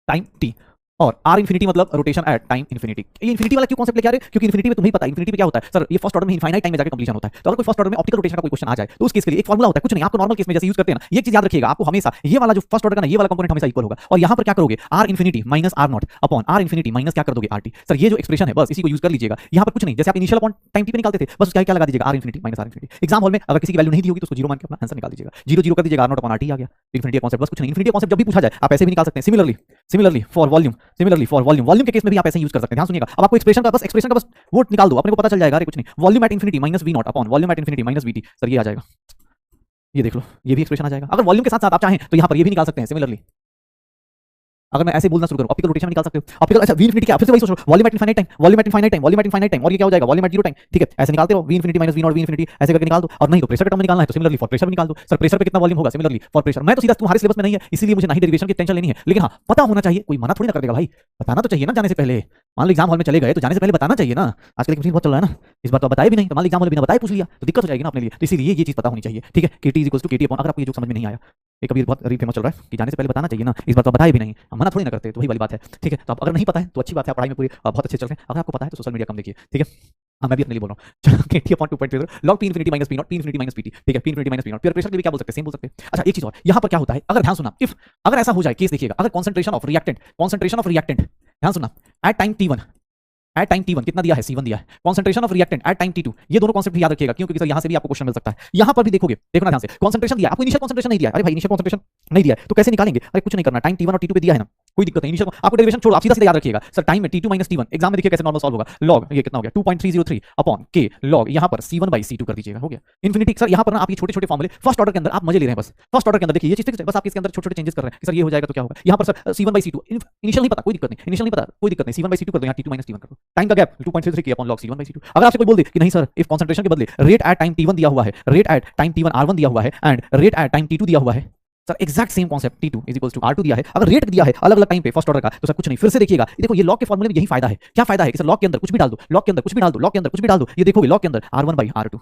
टाइम t, और आर इन्फिनिटी मतलब रोटेशन एट टाइम इन्फिनिटी। ये इन्फिनिटी वाला क्यों कॉन्सेप्ट लेके आ रहे हैं, क्योंकि इन्फिनिटी में तुम्हें पता है इन्फिनिटी में क्या होता है सर, ये फर्स्ट ऑर्डर में इनफाइनाइट टाइम में जाकर कंप्लीशन होता है। तो अगर कोई फर्स्ट ऑर्डर में ऑप्टिकल रोटेशन का कोई क्वेश्चन आ जाए तो उस केस के लिए एक फॉर्मूला होता है, कुछ नहीं, आपको नॉर्मल केस में जैसे यूज करते हैं ना, ये चीज याद रखिएगा, आपको हमेशा ये वाला जो फर्स्ट ऑर्डर का ना ये वाला कंपोनेंट हमेशा इक्वल होगा, और यहाँ पर क्या करोगे R infinity minus are not upon R infinity minus क्या कर दोगे आर टी। सर ये जो एक्सप्रेशन है बस इसी को यूज कर लीजिएगा, यहाँ पर कुछ नहीं, जैसे आप इनिशियल अपॉन टाइम टी पे निकालते थे बस उसका क्या लगा दीजिएगा R infinity minus R infinity. Exam hall में अगर किसी की वैल्यू नहीं दी होगी तो उसको 0 मान के अपना आंसर निकाल दीजिएगा, 0 0 कर दीजिएगा, R not upon are T आ गया, इन्फिनिटी कॉन्सेप्ट बस कुछ नहीं। इन्फिनिटी कॉन्सेप्ट जब भी पूछा जाए आप ऐसे भी निकाल सकते हैं, सिमिलरली फॉर वॉल्यूम के केस में भी आप ऐसे यूज कर सकते हैं। ध्यान सुनिएगा, अब आपको एक्सप्रेशन का बस वो निकाल दो, अपने को पता चल जाएगा, अरे कुछ नहीं, volume at infinity minus V naught upon volume at infinity minus V T. Sir ये आ जाएगा, ये देख लो, ये भी एक्सप्रेशन आ जाएगा। अगर वॉल्यूम के साथ साथ आप चाहें तो यहाँ पर ये भी निकाल सकते हैं सिमिलरली। अगर मैं ऐसे बोलना शुरू करूं, ऑप्टिकल रोटेशन में निकाल सकते हो। ऑप्टिकल, अच्छा, वी इनफिनिटी क्या, फिर से वही सोचो, volume at infinite time, volume at infinite time, volume at infinite time, और ये क्या हो जाएगा, वॉल्यूम एट 0 टाइम, ठीक है, ऐसे निकालते रहो, V infinity minus V naught V infinity, ऐसे करके निकाल दो। और नहीं तो प्रेशर के टर्म में निकालना है तो सिमिलरली फॉर प्रेशर में निकाल दो। सर प्रेशर पे कितना वॉल्यूम होगा, सिमिलरली फॉर प्रेशर। मैं तो सीधा तुम्हारे सिलेबस में नहीं है, इसीलिए मुझे ना ही डेरिवेशन की टेंशन लेनी है, लेकिन हाँ पता होना चाहिए, कोई मना थोड़ी ना कर देगा भाई, बताना तो चाहिए ना जाने से पहले। मान लो एग्जाम हॉल में चले गए तो जाने से पहले बताना चाहिए ना। आजकल एक बहुत चल रहा है ना, इस बार तो बताए भी नहीं, तो मान लो एग्जाम हॉल बिना बताए पूछ लिया तो दिक्कत हो जाएगी ना अपने लिए, तो इसीलिए ये चीज पता होनी चाहिए, ठीक है। KT is equal to KT upon, अगर आपको ये जो समझ में नहीं आया, एक अभी बहुत फेमस चल रहा है कि जाने से पहले बताना चाहिए ना, इस बार तो बताए भी नहीं, मना थोड़ी ना करते, तो वही वाली बात है, ठीक है। तो अगर नहीं पता है तो अच्छी बात है, पढ़ाई में पूरी बहुत अच्छे चल रहे हैं। अगर आपको पता है तो सोशल मीडिया कम देखिए, ठीक है। हाँ मैं भी अपने लिए बोल रहा हूँ। KT upon 2.30 log P infinity minus P not, P infinity minus PT, ठीक है, P infinity minus P not. Pure pressure के भी क्या बोल सकते हैं, सेम बोल सकते हैं। अच्छा एक चीज और, यहाँ पर क्या होता है, अगर ध्यान सुना, इफ अगर ऐसा हो जाए केस, देखिएगा, अगर कॉन्सेंट्रेशन ऑफ रिएक्टेंट, ध्यान सुनना, एट टाइम T1 कितना दिया है, C1 दिया है, concentration of reactant at time T2, ये दोनों कॉन्सेप्ट याद रखिएगा, क्योंकि सर यहाँ से भी आपको क्वेश्चन मिल सकता है। यहाँ पर भी देखोगे, देखना ध्यान से, कॉन्सेंट्रेशन दिया, आपको इनिशियल कॉन्सेंट्रेशन नहीं दिया, अरे भाई इनिशियल कॉन्सेंट्रेशन नहीं दिया है तो कैसे निकालेंगे, अरे कुछ नहीं करना, टाइम T1 और T2 पे दिया है ना, कोई दिक्कत नहीं, इनिशियल आपको डेरिवेशन छोड़ो, आप सीधा सीधा याद रखिएगा। सर टाइम में T2 माइनस T1, एग्जाम में देखिए कैसे नॉर्मल सॉल्व होगा, लॉग ये कितना हो गया 2.303 अपॉन K लॉग यहाँ पर C1 बाई C2 कर दीजिएगा, हो गया इन्फिनिटी। सर यहाँ पर ना आप ये छोटे छोटे फॉर्मूले फर्स्ट ऑर्डर के अंदर आप मजे ले रहे हैं, बस फर्स्ट ऑर्डर के अंदर देखिए ये चीज फिक्स है, बस आप इसके अंदर छोटे छोटे चेंजेस कर रहे हैं कि सर ये हो जाएगा तो क्या होगा, यहाँ पर sir C1 by C2 initial नहीं पता, कोई दिक्कत नहीं, इनिशियल नहीं पता कोई दिक्कत नहीं, C1 बाई C2 कर दो, यहाँ T2 माइनस T1 कर दो, टाइम का gap 2.33 upon log C1 by C2। अगर आपसे कोई बोल दे कि नहीं सर इफ कॉन्सेंट्रेशन के बदले रेट एट टाइम T1 दिया हुआ है, rate at time T1 R1 दिया हुआ है and rate at time T2 दिया हुआ है, sir exact same concept T2 is equals to R2 दिया है, अगर रेट दिया है अलग अलग टाइम पे फर्स्ट ऑर्डर का, तो सर कुछ नहीं, फिर से देखिएगा, देखो ये लॉग के फॉर्मूले में यही फायदा है, क्या फायदा है कि सर लॉग के अंदर कुछ भी डाल दो, लॉग के अंदर कुछ भी डाल दो, लॉग के अंदर कुछ भी डाल दो, ये देखोगे लॉग के अंदर R1 बाई R2,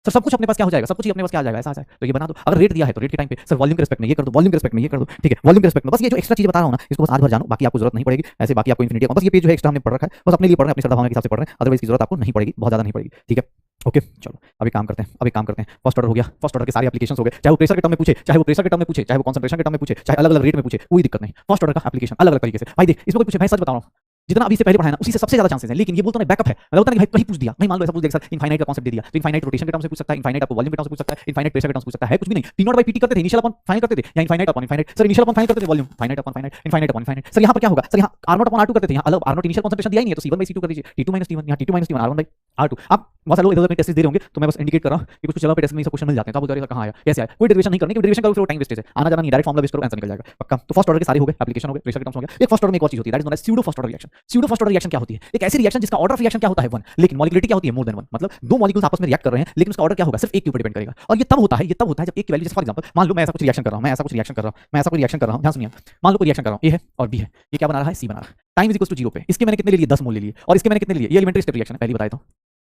सर सब कुछ अपने पास क्या हो जाएगा, सब कुछ ही अपने पास क्या आ जाएगा, ऐसा आ जाए तो ये बना दो। अगर रेट दिया है तो रेट के टाइम पे सर वॉल्यूम के रिस्पेक्ट में ये कर दो, वॉल्यूम के रिस्पेक्ट में ये कर दो, ठीक है, वॉल्यूम के रिस्पेक्ट में, बस ये जो एक्स्ट्रा चीज बता रहा हूं ना इसको बस आज भर जानो, बाकी आपको जरूरत नहीं पड़ेगी, ऐसे बाकी आपको इन्फिनिटी, बस ये पेज जो है एक्स्ट्रा हमने पढ़ रखा है, बस अपने लिए पढ़ रहे हैं, अपनी श्रद्धा भावना के हिसाब से पढ़ रहे हैं, अदरवाइज की जरूरत आपको नहीं पड़ेगी, बहुत ज्यादा नहीं पड़ेगी, ठीक है। ओके चलो अभी काम करते हैं, फर्स्ट ऑर्डर हो गया, फर्स्ट ऑर्डर के सारे एप्लीकेशंस हो गए, चाहे वो प्रेशर के टर्म में पूछे, चाहे वो प्रेशर के टर्म में पूछे, चाहे वो कॉन्सेंट्रेशन के टर्म में पूछे, चाहे अलग अलग रेट में पूछे, कोई दिक्कत नहीं, फर्स्ट ऑर्डर का एप्लीकेशन अलग अलग तरीके से। भाई देख इसमें कोई पूछे, भाई सच बता रहा हूं जितना अभी से पहले पढ़ाया ना उसी से सबसे ज्यादा चांसेस है, लेकिन ये बोलता मैं बैकअप है, मतलब होता नहीं भाई कहीं पूछ दिया, नहीं मान लो ऐसा पूछ दिया सर इनफाइनाइट का कांसेप्ट दे दिया तो इनफाइनाइट रोटेशन के टर्म से पूछ सकता है, इनफाइनाइट आपको वॉल्यूम के टर्म से पूछ सकता है, इनफाइनाइट प्रेशर के टर्म से पूछ सकता है, कुछ भी नहीं, P नॉट बाई PT करते थे, इनिशियल अपॉन फाइनल करते थे, या infinite upon infinite, sir initial upon final करते थे, volume finite upon finite, infinite upon infinite. Sir यहाँ पर क्या होगा, सर यहाँ R0 अपॉन R2 करते थे, यहाँ अलग R0 इनिशियल कॉन्सेंट्रेशन दिया ही नहीं है तो C1 बाई C2 कर दीजिए, T2 माइनस T1, यहाँ T2 minus T1 R1 by R2। आप बहुत सारे लोग इधर उधर टेस्ट दे रहे होंगे तो मैं बस इंडिकेट कर रहा हूं कि कुछ कुछ जगह पे टेस्ट में सब क्वेश्चन मिल जाते हैं, तो आप बोल रहे कहां आया कैसे आया, कोई डेरिवेशन नहीं करनी, क्योंकि डेरिवेशन करो फिर टाइम वेस्टेज है, आना जाना नहीं, डायरेक्ट फॉर्मूला बेस करो आंसर निकल जाएगा पक्का। तो फर्स्ट ऑर्डर के सारे हो गए, एप्लीकेशन हो गए, प्रेशर के टर्म्स हो गया। एक फर्स्ट ऑर्डर में एक और चीज होती है that is known as pseudo first order reaction. Pseudo first order reaction क्या होती है, एक ऐसी रिएक्शन जिसका ऑर्डर ऑफ रिएक्शन क्या होता है 1, लेकिन मॉलिक्युलरिटी क्या होती है मोर देन 1, मतलब दो मॉलिक्यूल्स आपस में रिएक्ट कर रहे हैं लेकिन उसका ऑर्डर क्या होगा सिर्फ एक के ऊपर डिपेंड करेगा, और ये तब होता है जब एक की वैल्यू, जैसे फॉर एग्जांपल मान लो मैं ऐसा कुछ रिएक्शन कर रहा हूं, मैं ऐसा कुछ रिएक्शन कर रहा हूं, ध्यान सुनिए, मान लो कोई रिएक्शन कर रहा हूं, ए है और बी है, ये क्या बना रहा है, सी बना रहा है, टाइम इज इक्वल टू 0 पे, इसके मैंने कितने ले लिए 10 मोल ले लिए, और इसके मैंने कितने ले लिए, ये एलिमेंट्री स्टेप रिएक्शन है, पहले बताया था,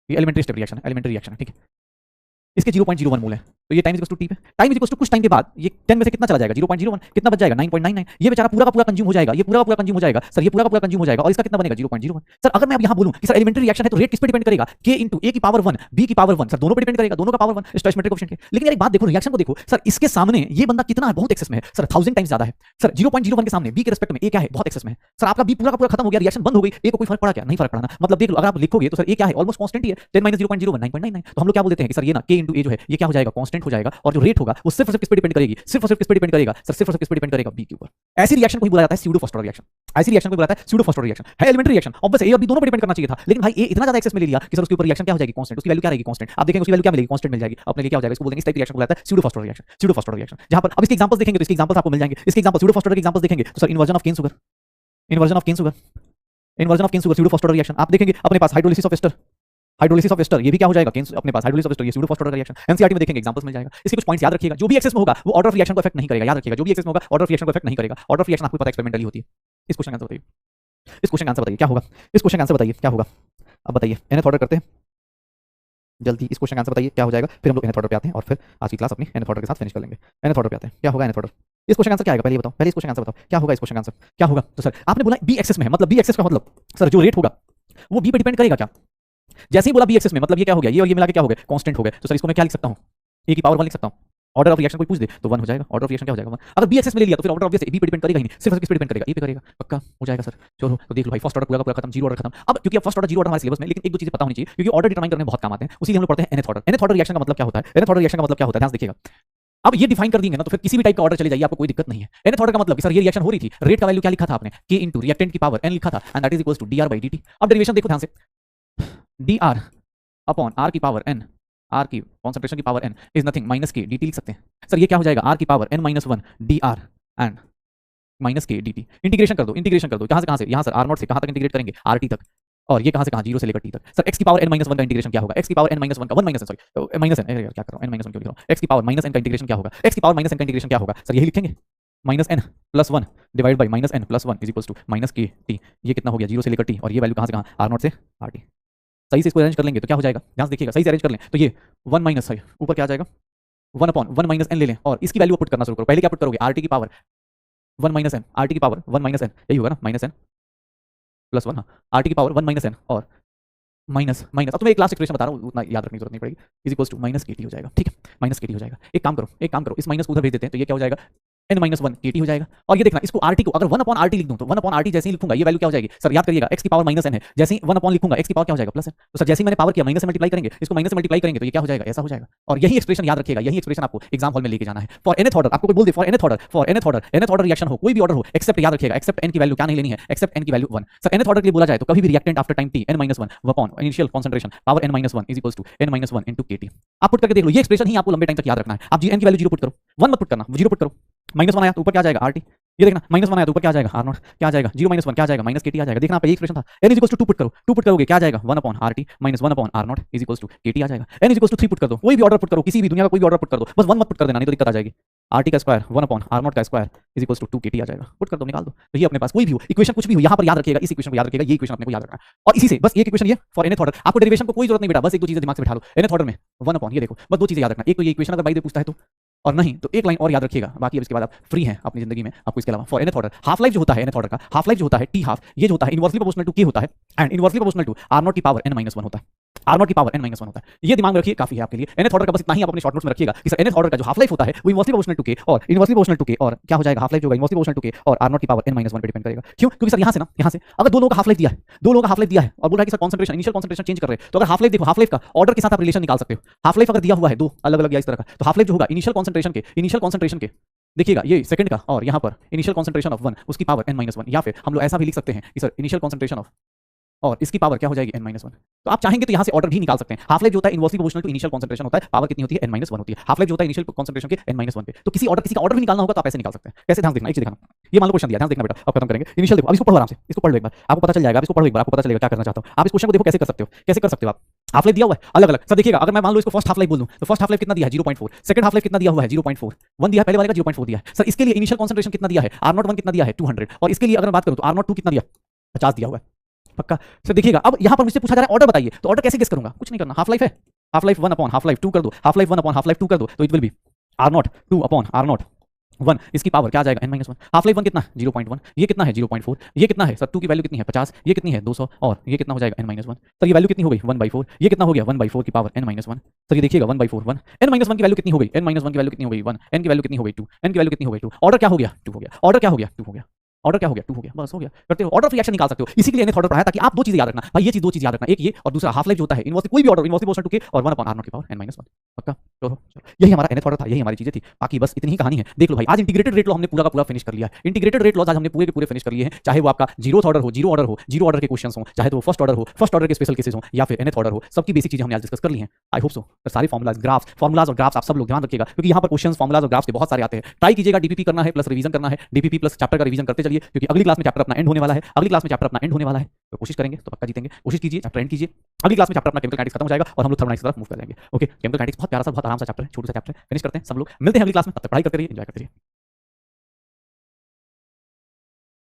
ये एलिमेंट्री स्टेप रिएक्शन है, एलिमेंट्री रिएक्शन है, ठीक है, इसके 0.01 मोल है, तो ये time is equal to T पे, टाइम इज इक्वल टू कुछ टाइम के बाद ये 10 में से कितना चला जाएगा 0.01, कितना बच जाएगा 9.99, ये बेचारा पूरा का पूरा कंज्यूम हो जाएगा, ये पूरा का पूरा कंज्यूम हो जाएगा, सर ये पूरा का पूरा कंज्यूम हो जाएगा, और इसका कितना बनेगा 0.01। सर अगर मैं अब यहां बोलूं कि सर एलिमेंट्री रिएक्शन है तो रेट किस पे डिपेंड करेगा, k into a की पावर 1 b की पावर 1, सर दोनों पे डिपेंड करेगा, दोनों का पावर 1 स्टोइचमेट्रिक कोएफिशिएंट के, लेकिन यार एक बात देखो रिएक्शन को देखो, सर इसके सामने ये बंदा कितना है, बहुत एक्सेस में है, सर 1000 टाइम्स ज्यादा है, सर 0.01 के सामने b के रिस्पेक्ट में a क्या है, बहुत एक्सेस में है, सर आपका b पूरा का पूरा खत्म हो गया, रिएक्शन बंद हो गई, a को कोई फर्क पड़ा क्या, नहीं फर्क पड़ा ना, मतलब देख लो अगर आप लिखोगे तो सर a क्या है ऑलमोस्ट कांस्टेंट ही है, 10 - 0.01 9.99, तो हम लोग क्या बोल देते हैं कि सर ये ना k into a जो है ये क्या हो जाएगा कांस्टेंट हो जाएगा, और जो रेट होगा वो सिर्फ और सिर्फ किस पे डिपेंड करेगी, सिर्फ और सिर्फ किस पे डिपेंड करेगा, सर सिर्फ और सिर्फ किस पे डिपेंड करेगा, b के ऊपर। ऐसी रिएक्शन को ही बोला जाता है स्यूडो फर्स्ट ऑर्डर रिएक्शन, ऐसी रिएक्शन को बोला जाता है स्यूडो फर्स्ट ऑर्डर रिएक्शन, है एलिमेंट्री रिएक्शन, ऑब्वियस ए और बी दोनों पे डिपेंड करना चाहिए था, लेकिन भाई ए इतना ज्यादा एक्सेस में ले लिया कि सर उसके ऊपर रिएक्शन क्या हो जाएगी कांस्टेंट, उसकी वैल्यू क्या रहेगी कांस्टेंट, आप देखेंगे उसकी वैल्यू क्या मिलेगी कांस्टेंट मिल जाएगी, अपने लिए क्या हो जाएगा, इसको बोलेंगे इस टाइप रिएक्शन को बोला जाता है pseudo first order reaction, pseudo first order reaction, जहां पर अब इसके एग्जांपल्स देखेंगे तो इसके एग्जांपल्स आपको मिल जाएंगे, इसके एग्जांपल स्यूडो फर्स्ट ऑर्डर के एग्जांपल्स देखेंगे तो sir inversion of cane sugar, inversion of cane sugar, inversion of cane sugar pseudo first order reaction, आप देखेंगे अपने पास hydrolysis of ester, hydrolysis of ester ये भी क्या हो जाएगा केन, अपने पास हाइड्रोलिसिस ऑफ एस्टर ये pseudo first order reaction, NCERT में देखेंगे एग्जांपल्स मिल जाएगा। इसके कुछ पॉइंट्स याद रखिएगा, जो भी एक्सेस में होगा वो ऑर्डर ऑफ रिएक्शन को इफेक्ट नहीं करेगा, याद रखिएगा जो भी एक्सेस में होगा ऑर्डर ऑफ रिएक्शन को इफेक्ट नहीं करेगा, ऑर्डर ऑफ रिएक्शन आपको पता एक्सपेरिमेंटली होती है। इस क्वेश्चन का आंसर बताइए, इस क्वेश्चन का आंसर बताइए क्या होगा, इस क्वेश्चन का आंसर बताइए क्या होगा, अब बताइए nth ऑर्डर करते हैं जल्दी, इस क्वेश्चन का आंसर बताइए क्या हो जाएगा, फिर हम लोग nth ऑर्डर पे आते हैं और फिर आज की क्लास अपनी nth ऑर्डर के साथ फिनिश कर लेंगे। nth ऑर्डर पे आते हैं, क्या होगा nth ऑर्डर, इस क्वेश्चन का आंसर क्या आएगा पहले बताओ, पहले इस क्वेश्चन का आंसर बताओ क्या होगा, इस क्वेश्चन का आंसर क्या होगा। तो सर आपने बोला बी एक्सेस में है, मतलब बी एक्सेस का मतलब सर जो रेट होगा वो बी पे डिपेंड करेगा क्या, जैसे ही बोला बी एक्सेस में मतलब ये क्या हो गया, ये और ये मिला के क्या हो गया कांस्टेंट हो गए, तो सर इसको मैं क्या लिख सकता हूं, ए की पावर 1 लिख सकता हूं, ऑर्डर ऑफ रिएक्शन कोई पूछ दे तो 1 हो जाएगा, ऑर्डर ऑफ रिएक्शन क्या हो जाएगा 1। अगर बी एक्सेस में ले लिया तो फिर ऑर्डर ऑब्वियसली बी पे डिपेंड करेगा ही नहीं, सिर्फ किस पे डिपेंड करेगा, ए पे करेगा, पक्का हो जाएगा सर। चलो तो देख लो भाई फर्स्ट ऑर्डर पूरा का पूरा खत्म, जीरो ऑर्डर खत्म। अब क्योंकि अब फर्स्ट ऑर्डर जीरो ऑर्डर हमारे सिलेबस में, लेकिन एक दो चीजें पता होनी चाहिए क्योंकि ऑर्डर डिटरमाइन करने में बहुत काम आते हैं, उसी लिए हम लोग पढ़ते हैं nth order. nth order reaction का मतलब क्या होता है, nth ऑर्डर रिएक्शन का मतलब क्या होता है ध्यान से देखिएगा, अब ये डिफाइन कर देंगे ना तो फिर किसी भी टाइप का ऑर्डर चले जाइए आपको कोई दिक्कत नहीं है। nth ऑर्डर का मतलब कि सर ये रिएक्शन हो रही थी, रेट का वैल्यू क्या लिखा था आपने, k इनटू रिएक्टेंट की पावर n लिखा था and that is equals to dr/dt। अब डेरिवेशन देखो ध्यान से, dr अपॉन r की पावर n आर की कॉन्सेंट्रेशन की power N is nothing minus K D T लिख सकते हैं। सर ये क्या हो जाएगा, आर की power N minus one D R and minus K D T. Integration कर दो, इंटीग्रेशन कर दो, कहाँ से यहाँ सर आर नॉट से कहाँ तक इंटीग्रेट करेंगे, आर टी तक, और ये कहाँ से कहाँ, जीरो से लेकर टी तक। सर एक्स की पावर एन माइनस वन का इंटीग्रेशन क्या होगा, एक्स की पावर एन माइनस वन का one minus sorry minus N, क्या कर रहा हूँ, एन माइनस वन क्यों लिख रहा हूँ, एक्स की पावर माइनस एन का इंटीग्रेशन क्या होगा, एक्स की पावर माइनस एन का इंटीग्रेशन क्या होगा, सर यही लिखेंगे minus n plus one divide by minus n plus one is equals to minus के टी। ये कितना हो गया, जीरो से लेकर टी, और ये वैल्यू कहाँ से कहाँ, आर नॉट से आर टी। सही से इसको अरेंज कर लेंगे तो क्या हो जाएगा, ध्यान से देखिएगा, सही से अरेंज कर लें तो ये वन माइनस है, ऊपर क्या आ जाएगा one upon one minus n ले लें, और इसकी वैल्यू पुट करना शुरू करो। पहले क्या पुट करोगे, आर टी की power one minus n, r t की पावर वन माइनस एन, यही होगा ना, माइनस एन प्लस वन, हाँ आर टी की पावर वन माइनस एन और माइनस माइनस, अब तो मैं एक लास्ट एक्सप्रेशन बता रहा हूँ, उतना याद रखने की जरूरत नहीं पड़ेगी, इज इक्वल्स टू माइनस के टी हो जाएगा, ठीक है, माइनस के टी हो जाएगा। एक काम करो, एक काम करो, इस माइनस को उधर भेज देते हैं, तो ये क्या हो जाएगा एन माइनस वन के टी हो जाएगा। और ये देखना, इसको आर टी को अगर वन अपॉन आर टी लिख दूँ तो वन अपॉन आर टी जैसे ही लिखूंगा ये वैल्यू क्या हो जाएगी, सर याद करिएगा एक्स की पावर माइनस एन है, जैसे ही वन अपॉन लिखूंगा एक्स की पावर क्या हो जाएगा प्लस एन, तो सर जैसे ही मैंने पावर किया माइनस से मल्टीप्लाई करेंगे, इसको माइनस से मल्टीप्लाई करेंगे तो ये क्या हो जाएगा, ऐसा हो जाएगा। और यही एक्सप्रेशन याद रखिएगा, यही एक्सप्रेशन आपको एग्जाम हॉल में लेके जाना है। फॉर एनथ ऑर्डर, आपको कोई बोल दे for nth order, for nth order, nth order reaction हो, कोई भी ऑर्डर हो, एक्सेप्ट याद रखिएगा, एक्सेप्ट एन की वैल्यू क्या नहीं लेनी है, एक्सेप्ट एन की value one. Sir nth order के लिए बोला जाए तो कभी भी reactant after time t n minus one upon initial concentration power N minus one is equals to n minus one into k t. आप पुट करके देख लो, ये एक्सप्रेशन ही आपको लंबे टाइम तक याद रखना है। आप जी एन की वैल्यू जीरो पुट करो, वन मत पुट करना, जीरो पुट करो, माइनस वन आया तो ऊपर क्या आ जाएगा आर टी, ये देखना माइनस वन आया तो ऊपर क्या आ जाएगा आर नॉट, क्या आ जाएगा जीरो माइनस वन क्या आ जाएगा माइनस के टी आ जाएगा। देखना आप ये एक्सप्रेशन था, n is equals to two put करो, टू पुट करोगे क्या आ जाएगा one upon R T minus one upon are not is equals to के टी आ जाएगा। N is equals to three put कर दो, कोई भी ऑर्डर पुट करो, किसी भी दुनिया का कोई भी ऑर्डर पुट कर दो, बस वन मत पुट कर देना, नहीं तो दिक्कत आ जाएगी। आर टी का square one upon are naught का square is equals to two के टी आ जाएगा, पुट कर दो, निकाल दो। तो ये अपने पास कोई भी हो इक्वेशन, कुछ भी हो, यहाँ पर याद रखिएगा, इस इक्वेशन को याद रखिएगा, ये इक्वेशन अपने को याद रखना है। और इसी से बस एक इक्वेशन ये फॉर एनथ ऑर्डर, आपको डेरिवेशन को कोई जरूरत नहीं बेटा, बस एक दो चीजें दिमाग से बिठा लो, एनथ ऑर्डर में वन अपॉन, ये देखो बस दो चीजें याद रखना, एक तो ये इक्वेशन अगर बाई दे पूछता है तो, और नहीं तो एक लाइन और याद रखिएगा, बाकी अब इसके बाद आप फ्री हैं अपनी जिंदगी में, आपको इसके अलावा for nth order half life जो होता है एनथ ऑर्डर का, हाफ लाइफ जो होता है टी हाफ, ये जो होता है इनवर्सली प्रोपोर्शनल टू के होता है and inversely proportional to r naught की पावर एन माइनस वन होता है, आर नॉट की पावर एन माइनस वन होता है। ये दिमाग में रखिए, काफी है आपके लिए। एनथ ऑर्डर का बस इतना ही आप अपने शॉर्ट नोट्स में रखिएगा कि सर एनथ ऑर्डर का जो हाफ लाइफ होता है वो इनवर्सली प्रोपोर्शनल टू के और इनवर्सली प्रोपोर्शनल टू के, और क्या हो जाएगा हाफ लाइफ जो होगा इनवर्सली प्रोपोर्शनल टू के और आर नॉट की पावर एन माइनस वन पे डिपेंड करेगा। क्यों, क्योंकि सर यहाँ से ना, यहाँ से अगर दो लोगों का हाफ लाइफ दिया है, दो लोगों का हाफ लाइफ दिया है और बोल रहा है कि sir concentration initial concentration change कर रहे हैं, तो अगर हाफ लाइफ देखो, हाफ लाइफ का ऑर्डर के साथ आप रिलेशन निकाल सकते हो। हाफ लाइफ अगर दिया हुआ है दो अलग अलग या इस तरह का, तो हाफ लाइफ जो होगा इनिशियल कॉन्सेंट्रेशन के देखिएगा ये सेकंड का, और यहाँ पर इनिशियल कॉन्सेंट्रेशन ऑफ वन उसकी पावर एन माइनस वन, या फिर हम लोग ऐसा भी लिख सकते हैं कि सर इनिशियल कॉन्सेंट्रेशन ऑफ और इसकी पावर क्या हो जाएगी एन माइनस वन। तो आप चाहेंगे तो यहाँ से ऑर्डर भी निकाल सकते हैं। हाफ लाइफ जो होता है inversely proportional to initial concentration होता है, पावर कितनी होती है एन माइनस वन होती है। हाफ लाइफ जो होता है इनिशियल कॉन्सेंट्रेशन के एन माइनस वन पे, तो किसी का ऑर्डर भी निकालना होगा तो आप ऐसे निकाल सकते हैं। कैसे, ध्यान देखना, एक चीज देखना, ये मान लो क्वेश्चन दिया, ध्यान देखना बेटा, अब खत्म करेंगे। इनिशियल देखो, अब इसको पढ़ो आराम से, इसको पढ़ लो एक बार, आपको पता चल जाएगा, इसको पढ़ो एक बार, आपको पता चलेगा क्या करना चाहता हूँ। आप इस क्वेश्चन को देखो कैसे कर सकते हो, कैसे कर सकते हो आप। हाफ लाइफ दिया हुआ है अलग अलग, सर देखिएगा, अगर मैं मान लो इसको फर्स्ट हाफ लाइफ बोल दूं तो फर्स्ट हाफ लाइफ कितना दिया है 0.4, सेकंड हाफ लाइफ कितना दिया हुआ है 0.4, वन दिया है पहले वाले का 0.4 दिया है। सर इसके लिए इनिशियल कॉन्सेंट्रेशन कितना दिया है, आर नॉट वन कितना दिया है 200, और इसके लिए अगर मैं बात करूं तो आर नॉट टू कितना दिया 50 दिया हुआ है, पक्का। सर देखिएगा, अब यहाँ पर मुझसे पूछा जा रहा है ऑर्डर बताइए, तो ऑर्डर कैसे गेस करूंगा, कुछ नहीं करना, हाफ लाइफ है, half life one upon half life two कर दो, half life one upon half life two कर दो, तो it will be r naught two upon are naught one, इसकी पावर क्या आ जाएगा n minus one. Half life one कितना 0.1, ये कितना है 0.4, ये कितना है सर टू की वैल्यू कितनी है 50, ये कितनी है 200, और ये कितना हो जाएगा एन माइनस वन। सर ये वैल्यू कितनी हो गई 1/4, ये कितना हो गया 1/4 की power N minus one. Sir ये देखिएगा 1/4 1, एन माइनस वन की वैल्यू कितनी हो गई, एन माइनस वन की वैल्यू कितनी हो गई 1, एन की वैल्यू कितनी हो गई 2, एन की वैल्यू कितनी हो गई 2, ऑर्डर क्या हो गया 2 हो गया, ऑर्डर क्या हो गया 2 हो गया, ऑर्डर क्या हो गया 2 हो गया, बस हो गया। करते हो ऑर्डर ऑफ रिएक्शन निकाल सकते हो, इसी के लिए ऑर्डर पढ़ाया ताकि आप दो चीजें याद रखना भाई, ये चीज दो चीज याद रखना, एक ये और दूसरा हाफ लाइफ जो होता है इनवर्सली कोई भी ऑर्डर इनवर्सली प्रोपोर्शनल टू के और 1 अपॉन आर नॉट की पावर एन माइनस वन, पक्का। चलो यही हमारा एनथ ऑर्डर था, यही हमारी चीजें थी, बाकी बस इतनी ही कहानी है। देख लो भाई, आज इंटीग्रेटेड रेट लॉ हमने पूरा का पूरा फिनिश कर लिया है। इंटीग्रेटेड रेट लॉज आज हमने पूरे के पूरे फिनिश कर लिए हैं, चाहे वो आपका जीरो ऑर्डर हो, जीरो ऑर्डर के क्वेश्चंस हो, चाहे तो फर्स्ट ऑर्डर हो, फर्स्ट ऑर्डर के स्पेशल केसेस हो, या फिर एनथ ऑर्डर हो, सबकी बेसिक चीजें हमने आज डिस्कस कर ली हैं। आई होप सो सारे फॉर्मुलाज और ग्राफ्स आप सब लोग ध्यान रखिएगा, क्योंकि यहाँ पर क्वेश्चंस फॉर्मुलाज और ग्राफ्स के बहुत सारे आते हैं। ट्राई कीजिएगा, डीपीपी करना है प्लस रिवीजन करना है, डीपीपी प्लस चैप्टर का रिवीजन करते चलिए, क्योंकि अगली क्लास में चैप्टर अपना एंड होने वाला है, अगली क्लास में चैप्टर अपना एंड होने वाला है, तो कोशिश करेंगे तो पक्का जीतेंगे, कोशिश कीजिए, चैप्टर एंड कीजिए। अगली क्लास में चैप्टर अपना केमिकल काइनेटिक्स खत्म हो जाएगा और हम लोग थर्मोडायनामिक्स की तरफ मूव कर जाएंगे। ओके, केमिकल काइनेटिक्स बहुत प्यारा सा, बहुत आराम सा चैप्टर है, छोटा सा चैप्टर है, फिनिश करते हैं सब लोग, मिलते हैं अगली क्लास में, तब तक पढ़ाई करते रहिए, एंजॉय करते रहिए।